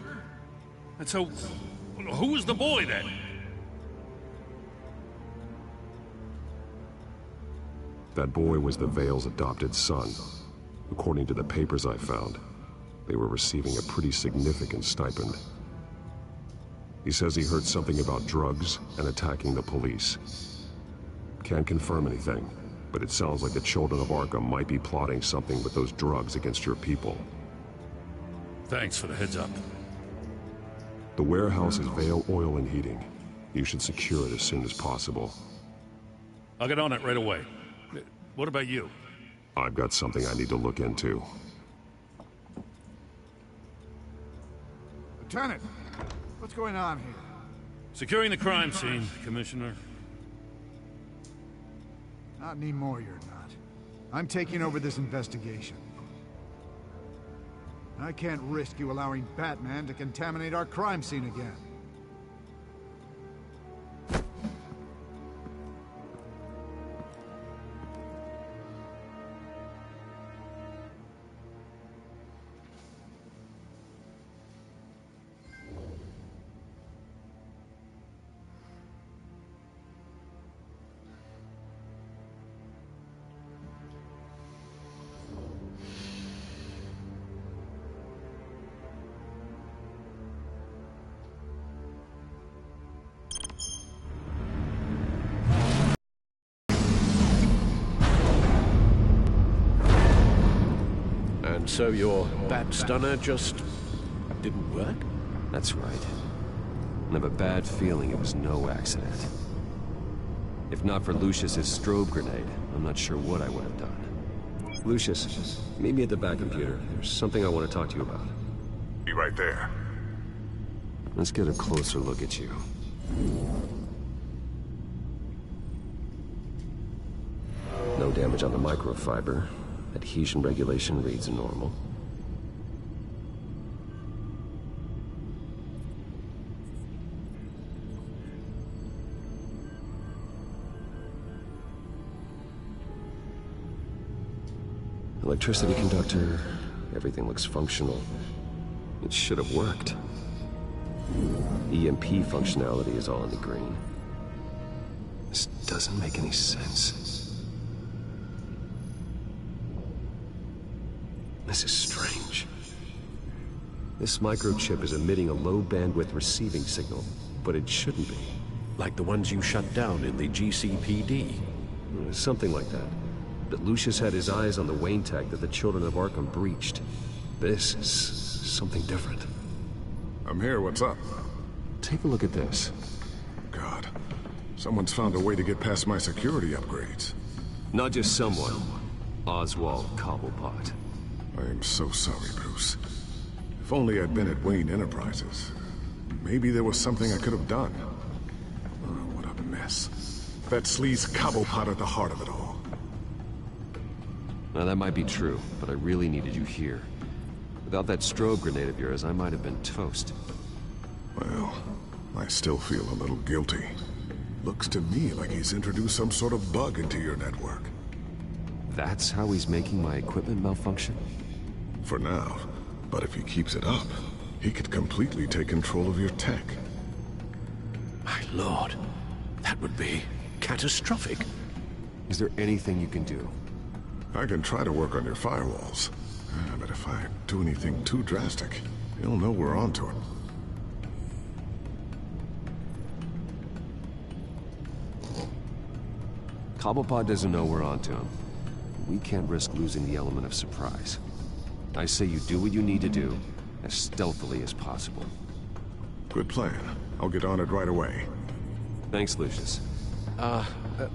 And so, who was the boy then? That boy was the Vale's adopted son. According to the papers I found, they were receiving a pretty significant stipend. He says he heard something about drugs and attacking the police. Can't confirm anything, but it sounds like the children of Arkham might be plotting something with those drugs against your people. Thanks for the heads up. The warehouse is Vale Oil and Heating. You should secure it as soon as possible. I'll get on it right away. What about you? I've got something I need to look into. Lieutenant, what's going on here? Securing the crime scene, Commissioner. Not anymore, you're not. I'm taking over this investigation. I can't risk you allowing Batman to contaminate our crime scene again. So your bat stunner just didn't work? That's right. I have a bad feeling it was no accident. If not for Lucius's strobe grenade, I'm not sure what I would have done. Lucius, meet me at the back computer. There's something I want to talk to you about. Be right there. Let's get a closer look at you. No damage on the microfiber. Adhesion regulation reads normal. Electricity conductor, everything looks functional. It should have worked. EMP functionality is all in the green. This doesn't make any sense. This is strange. This microchip is emitting a low-bandwidth receiving signal, but it shouldn't be. Like the ones you shut down in the GCPD? Something like that. But Lucius had his eyes on the Wayne tag that the children of Arkham breached. This is something different. I'm here, what's up? Take a look at this. God, someone's found a way to get past my security upgrades. Not just someone. Oswald Cobblepot. I am so sorry, Bruce. If only I'd been at Wayne Enterprises. Maybe there was something I could have done. Oh, what a mess. That sleaze Cobblepot at the heart of it all. Now, that might be true, but I really needed you here. Without that strobe grenade of yours, I might have been toast. Well, I still feel a little guilty. Looks to me like he's introduced some sort of bug into your network. That's how he's making my equipment malfunction? For now. But if he keeps it up, he could completely take control of your tech. My lord, that would be catastrophic. Is there anything you can do? I can try to work on your firewalls. But if I do anything too drastic, he'll know we're onto it. Cobblepot doesn't know we're onto him. We can't risk losing the element of surprise. I say you do what you need to do, as stealthily as possible. Good plan. I'll get on it right away. Thanks, Lucius.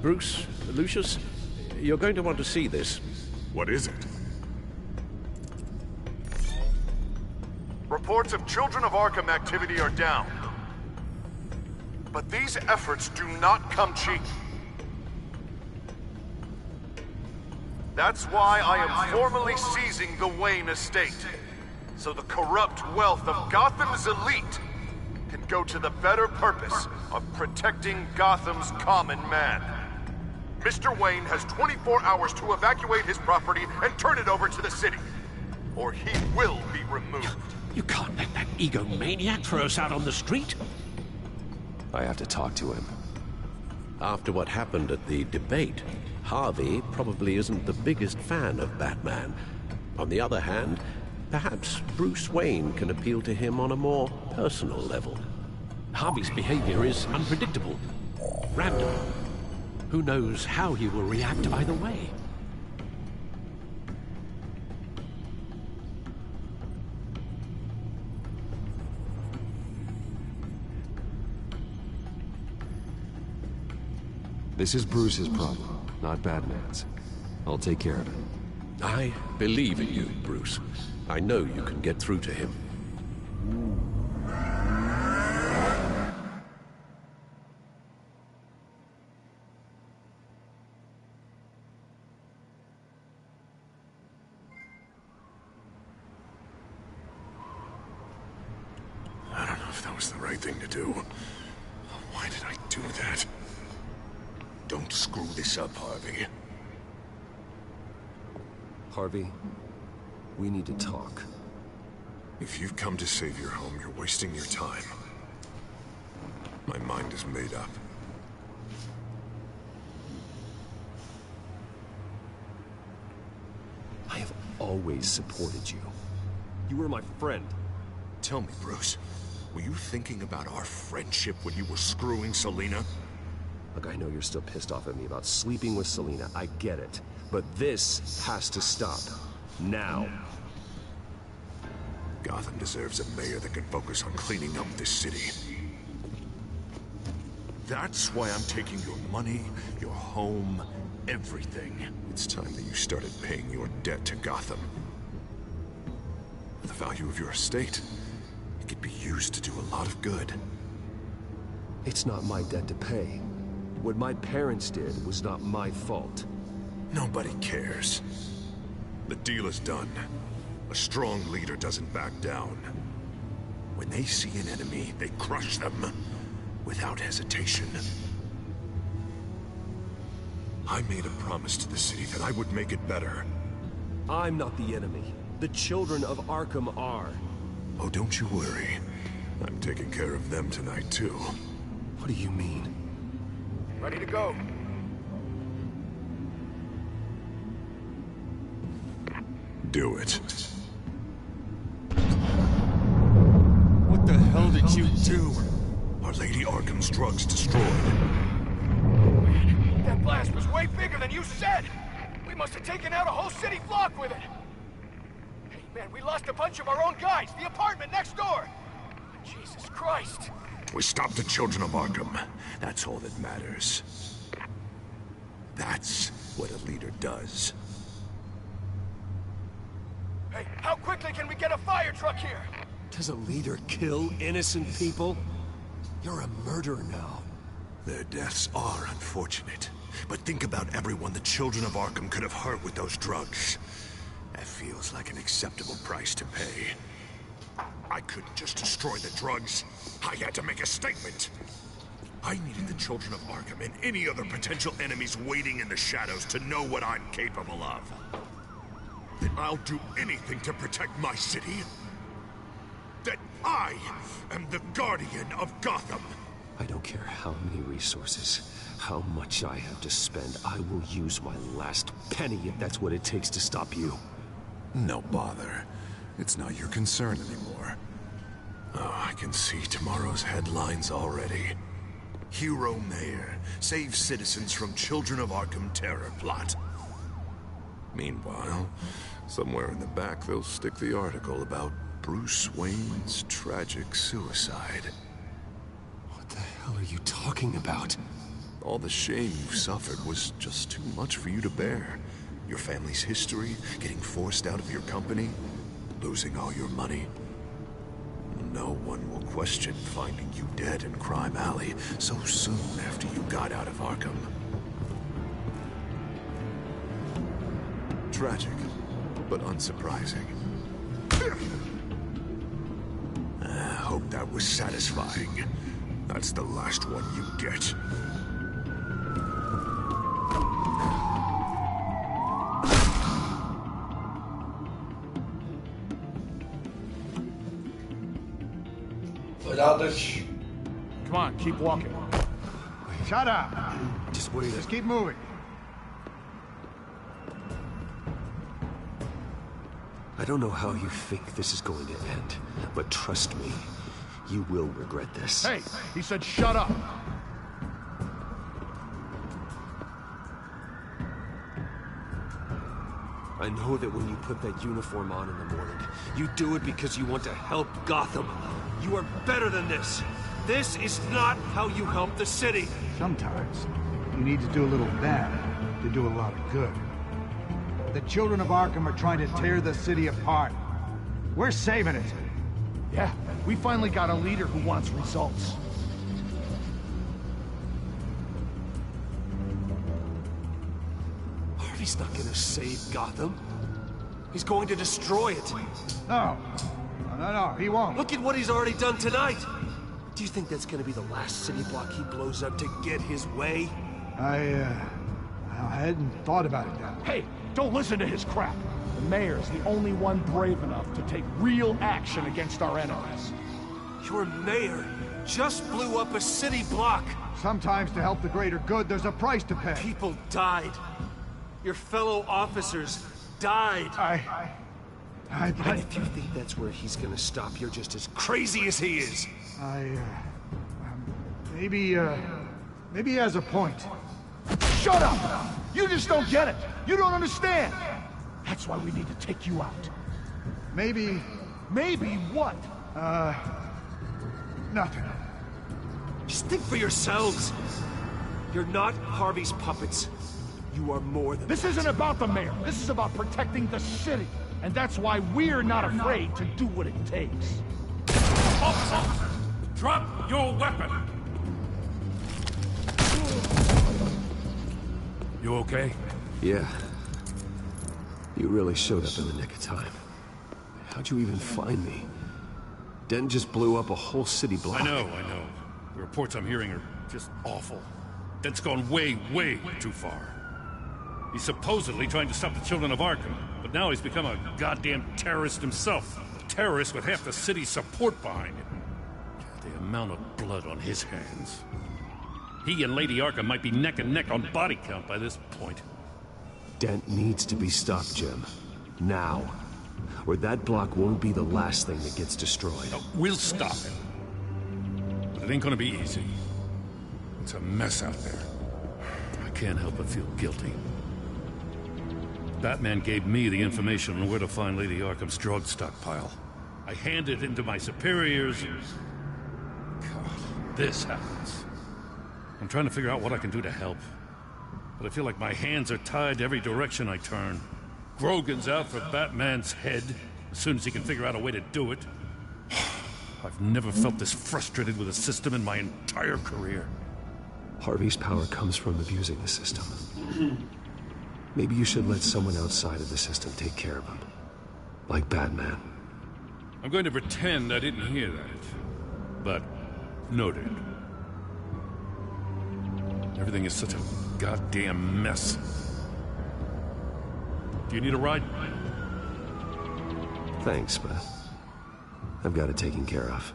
Bruce, Lucius, you're going to want to see this. What is it? Reports of Children of Arkham activity are down. But these efforts do not come cheap. That's why I am formally seizing the Wayne estate, so the corrupt wealth of Gotham's elite can go to the better purpose of protecting Gotham's common man. Mr. Wayne has 24 hours to evacuate his property and turn it over to the city, or he will be removed. You can't let that egomaniac throw us out on the street. I have to talk to him. After what happened at the debate, Harvey probably isn't the biggest fan of Batman. On the other hand, perhaps Bruce Wayne can appeal to him on a more personal level. Harvey's behavior is unpredictable, random. Who knows how he will react either way? This is Bruce's problem, not Batman's. I'll take care of it. I believe in you, Bruce. I know you can get through to him. I don't know if that was the right thing to do. Why did I do that? Don't screw this up, Harvey. Harvey, we need to talk. If you've come to save your home, you're wasting your time. My mind is made up. I have always supported you. You were my friend. Tell me, Bruce, were you thinking about our friendship when you were screwing Selina? Look, I know you're still pissed off at me about sleeping with Selina. I get it. But this has to stop. Now. Gotham deserves a mayor that can focus on cleaning up this city. That's why I'm taking your money, your home, everything. It's time that you started paying your debt to Gotham. For the value of your estate, it could be used to do a lot of good. It's not my debt to pay. What my parents did was not my fault. Nobody cares. The deal is done. A strong leader doesn't back down. When they see an enemy, they crush them without hesitation. I made a promise to the city that I would make it better. I'm not the enemy. The children of Arkham are. Oh, don't you worry. I'm taking care of them tonight, too. What do you mean? Ready to go. Do it. What the hell did you do? Our Lady Arkham's drugs destroyed. That blast was way bigger than you said! We must have taken out a whole city block with it! Hey, man, we lost a bunch of our own guys! The apartment next door! Jesus Christ! We stopped the children of Arkham. That's all that matters. That's what a leader does. Hey, how quickly can we get a fire truck here? Does a leader kill innocent people? You're a murderer now. Their deaths are unfortunate. But think about everyone the children of Arkham could have hurt with those drugs. That feels like an acceptable price to pay. I couldn't just destroy the drugs. I had to make a statement. I needed the children of Arkham and any other potential enemies waiting in the shadows to know what I'm capable of. That I'll do anything to protect my city. That I am the guardian of Gotham. I don't care how many resources, how much I have to spend. I will use my last penny if that's what it takes to stop you. No bother. It's not your concern anymore. Oh, I can see tomorrow's headlines already. Hero Mayor saves citizens from Children of Arkham terror plot. Meanwhile, somewhere in the back they'll stick the article about Bruce Wayne's tragic suicide. What the hell are you talking about? All the shame you suffered was just too much for you to bear. Your family's history, getting forced out of your company, losing all your money. No one will question finding you dead in Crime Alley so soon after you got out of Arkham. Tragic, but unsurprising. I hope that was satisfying. That's the last one you get. Come on, keep walking. Shut up. Just wait. Just keep moving. I don't know how you think this is going to end, but trust me, you will regret this. Hey, he said shut up. I know that when you put that uniform on in the morning, you do it because you want to help Gotham. You are better than this. This is not how you help the city. Sometimes you need to do a little bad to do a lot of good. The children of Arkham are trying to tear the city apart. We're saving it. Yeah, we finally got a leader who wants results. Harvey's not gonna save Gotham. He's going to destroy it. No. No, he won't. Look at what he's already done tonight. Do you think that's gonna be the last city block he blows up to get his way? I hadn't thought about it that way. Hey, don't listen to his crap. The mayor's the only one brave enough to take real action against our enemies. Your mayor just blew up a city block. Sometimes to help the greater good, there's a price to pay. People died. Your fellow officers died. And if you think that's where he's gonna stop, you're just as crazy as he is. Maybe he has a point. Shut up! You just don't get it. You don't understand. That's why we need to take you out. Maybe Maybe what? Nothing. Just think for yourselves. You're not Harvey's puppets. You are more than This isn't about the mayor. This is about protecting the city. And that's why we're not afraid to do what it takes. Officer! Drop your weapon! You okay? Yeah. You really showed up in the nick of time. How'd you even find me? Den just blew up a whole city block. I know. The reports I'm hearing are just awful. Den's gone way, way too far. He's supposedly trying to stop the children of Arkham, but now he's become a goddamn terrorist himself. A terrorist with half the city's support behind him. The amount of blood on his hands. He and Lady Arkham might be neck and neck on body count by this point. Dent needs to be stopped, Jim. Now. Or that block won't be the last thing that gets destroyed. No, we'll stop him. But it ain't gonna be easy. It's a mess out there. I can't help but feel guilty. Batman gave me the information on where to find Lady Arkham's drug stockpile. I handed it to my superiors. God, this happens. I'm trying to figure out what I can do to help. But I feel like my hands are tied every direction I turn. Grogan's out for Batman's head as soon as he can figure out a way to do it. I've never felt this frustrated with a system in my entire career. Harvey's power comes from abusing the system. Maybe you should let someone outside of the system take care of him. Like Batman. I'm going to pretend I didn't hear that. But, noted. Everything is such a goddamn mess. Do you need a ride? Thanks, but I've got it taken care of.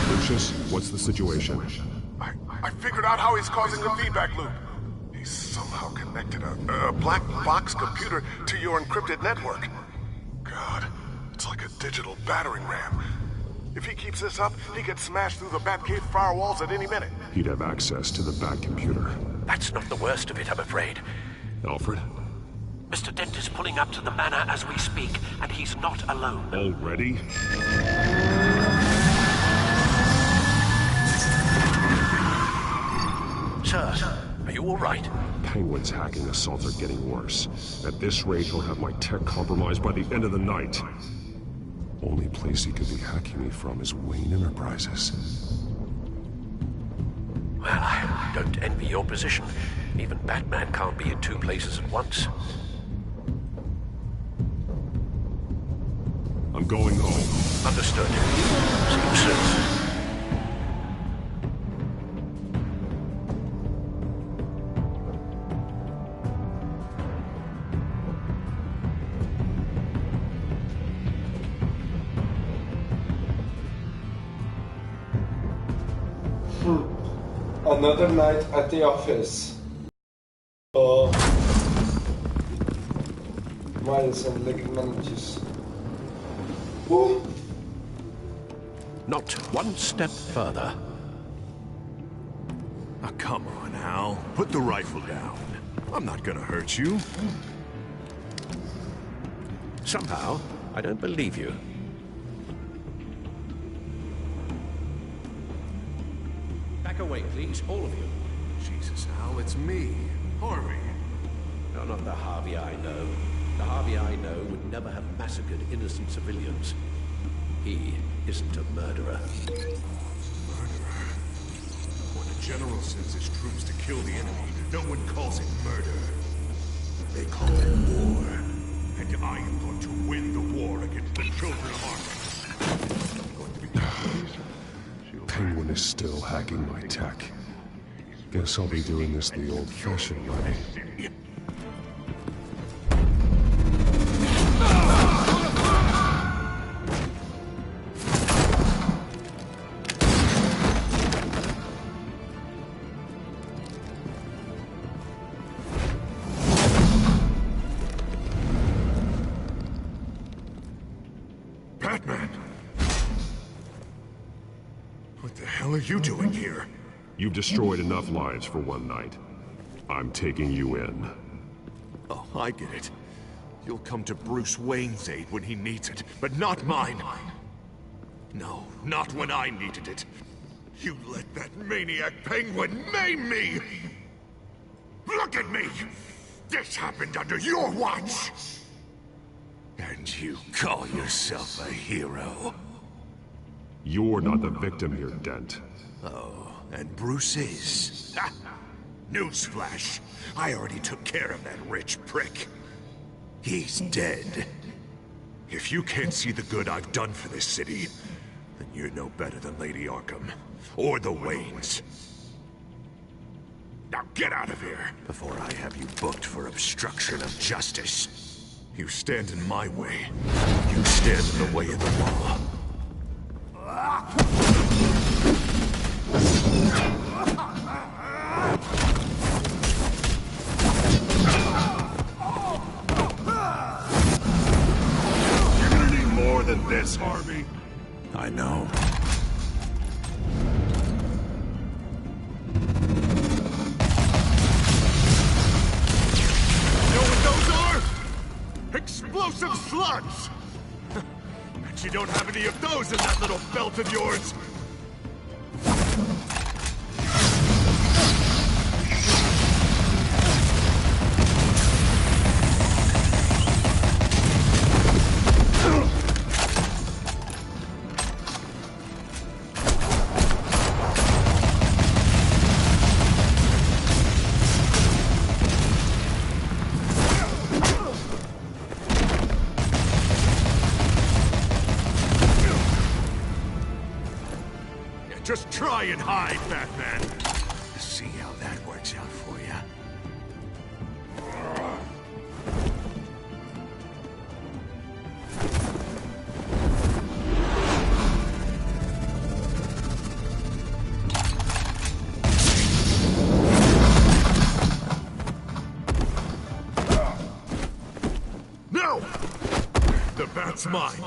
Lucius, what's the situation? I figured out how he's causing the feedback loop. He's somehow connected a black box computer to your encrypted network. God, it's like a digital battering ram. If he keeps this up, he gets smashed through the Batcave firewalls at any minute. He'd have access to the Bat computer. That's not the worst of it, I'm afraid. Alfred? Mr. Dent is pulling up to the manor as we speak, and he's not alone. Already? Sir, are you all right? Penguin's hacking assaults are getting worse. At this rate, he'll have my tech compromised by the end of the night. Only place he could be hacking me from is Wayne Enterprises. Well, I don't envy your position. Even Batman can't be in two places at once. I'm going home. Understood. See you soon. Another night at the office. Miles en lekker mannetjes. Not one step further. Oh, come on, Hal. Put the rifle down. I'm not gonna hurt you. Somehow, I don't believe you. Back away, please, all of you. Jesus, Hal, it's me, Harvey. You're not the Harvey I know. The Harvey I know would never have massacred innocent civilians. He isn't a murderer. Murderer? When the general sends his troops to kill the enemy, no one calls it murder. They call it war. And I am going to win the war against the children of Arkham. Penguin is still hacking my tech. Guess I'll be doing this the old-fashioned way. Batman! What the hell are you doing here? You've destroyed enough lives for one night. I'm taking you in. Oh, I get it. You'll come to Bruce Wayne's aid when he needs it, but not mine. No, not when I needed it. You let that maniac penguin maim me! Look at me! This happened under your watch! And you call yourself a hero? You're not the victim here, Dent. Oh, and Bruce is. Ha! Newsflash. I already took care of that rich prick. He's dead. If you can't see the good I've done for this city, then you're no better than Lady Arkham. Or the Waynes. Now get out of here, before I have you booked for obstruction of justice. You stand in my way. You stand in the way of the law. You're gonna need more than this, Harvey. I know. Explosive slugs! Bet you don't have any of those in that little belt of yours! Just try and hide, Batman. See how that works out for you. No! The bat's mine.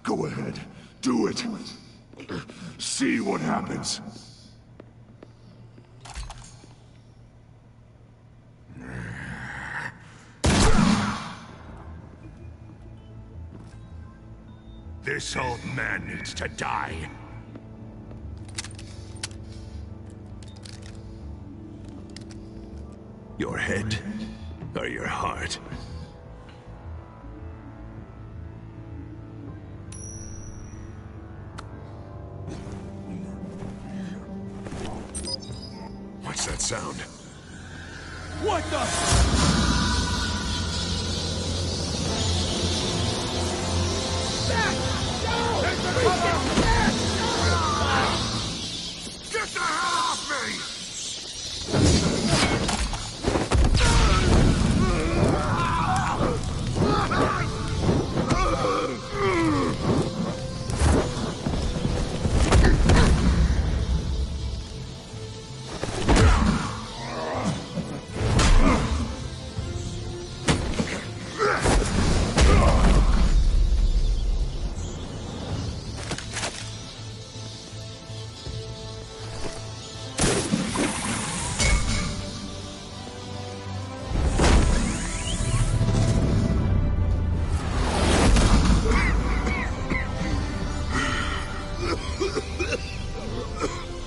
Go ahead. Do it. See what happens. This old man needs to die. Your head or your heart? What's that sound? What the? Get the hell off me!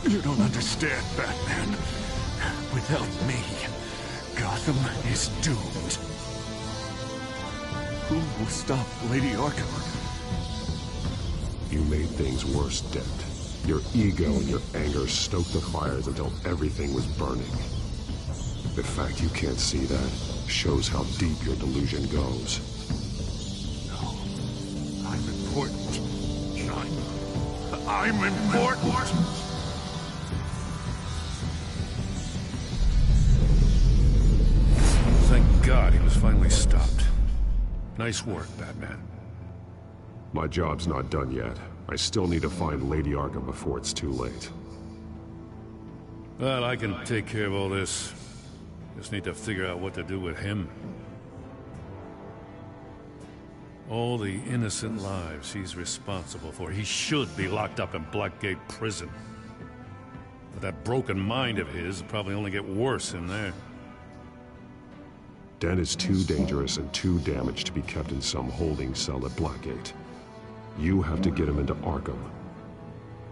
You don't understand, Batman. Without me, Gotham is doomed. Who will stop Lady Arkham? You made things worse, Dent. Your ego and your anger stoked the fires until everything was burning. The fact you can't see that shows how deep your delusion goes. No. I'm important. I'm important! Thank God he was finally stopped. Nice work, Batman. My job's not done yet. I still need to find Lady Arkham before it's too late. Well, I can take care of all this. Just need to figure out what to do with him. All the innocent lives he's responsible for. He should be locked up in Blackgate Prison. But that broken mind of his will probably only get worse in there. Dan is too dangerous and too damaged to be kept in some holding cell at Blackgate. You have to get him into Arkham.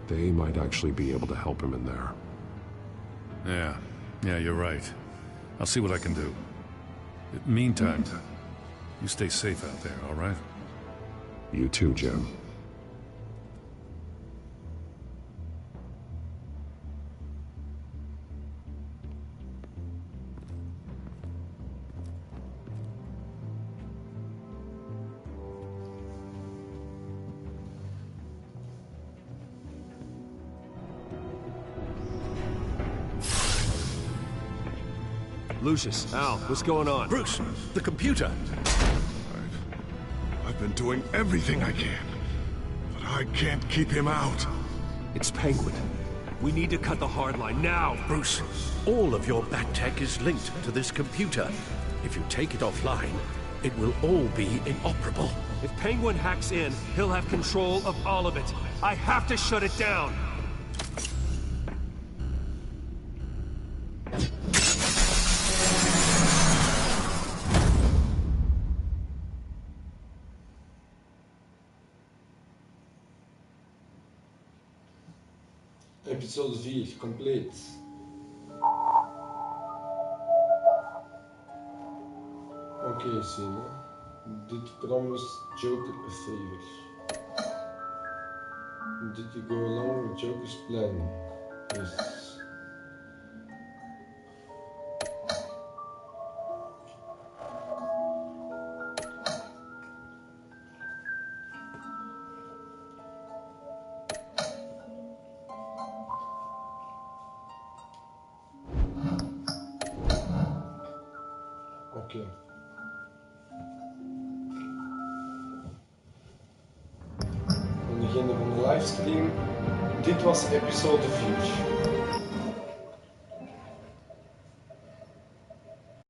They might actually be able to help him in there. Yeah, you're right. I'll see what I can do. Meantime, you stay safe out there, all right? You too, Jim. Lucius, Al, what's going on? Bruce, the computer. I've been doing everything I can, but I can't keep him out. It's Penguin. We need to cut the hard line now. Bruce, all of your bat tech is linked to this computer. If you take it offline, it will all be inoperable. If Penguin hacks in, he'll have control of all of it. I have to shut it down. Episode 4, compleet. Oké, zien we. Did promise Joker a favor. Did you go along with Joker's plan? Yes. Oké. Aan degene van de livestream, dit was episode 4.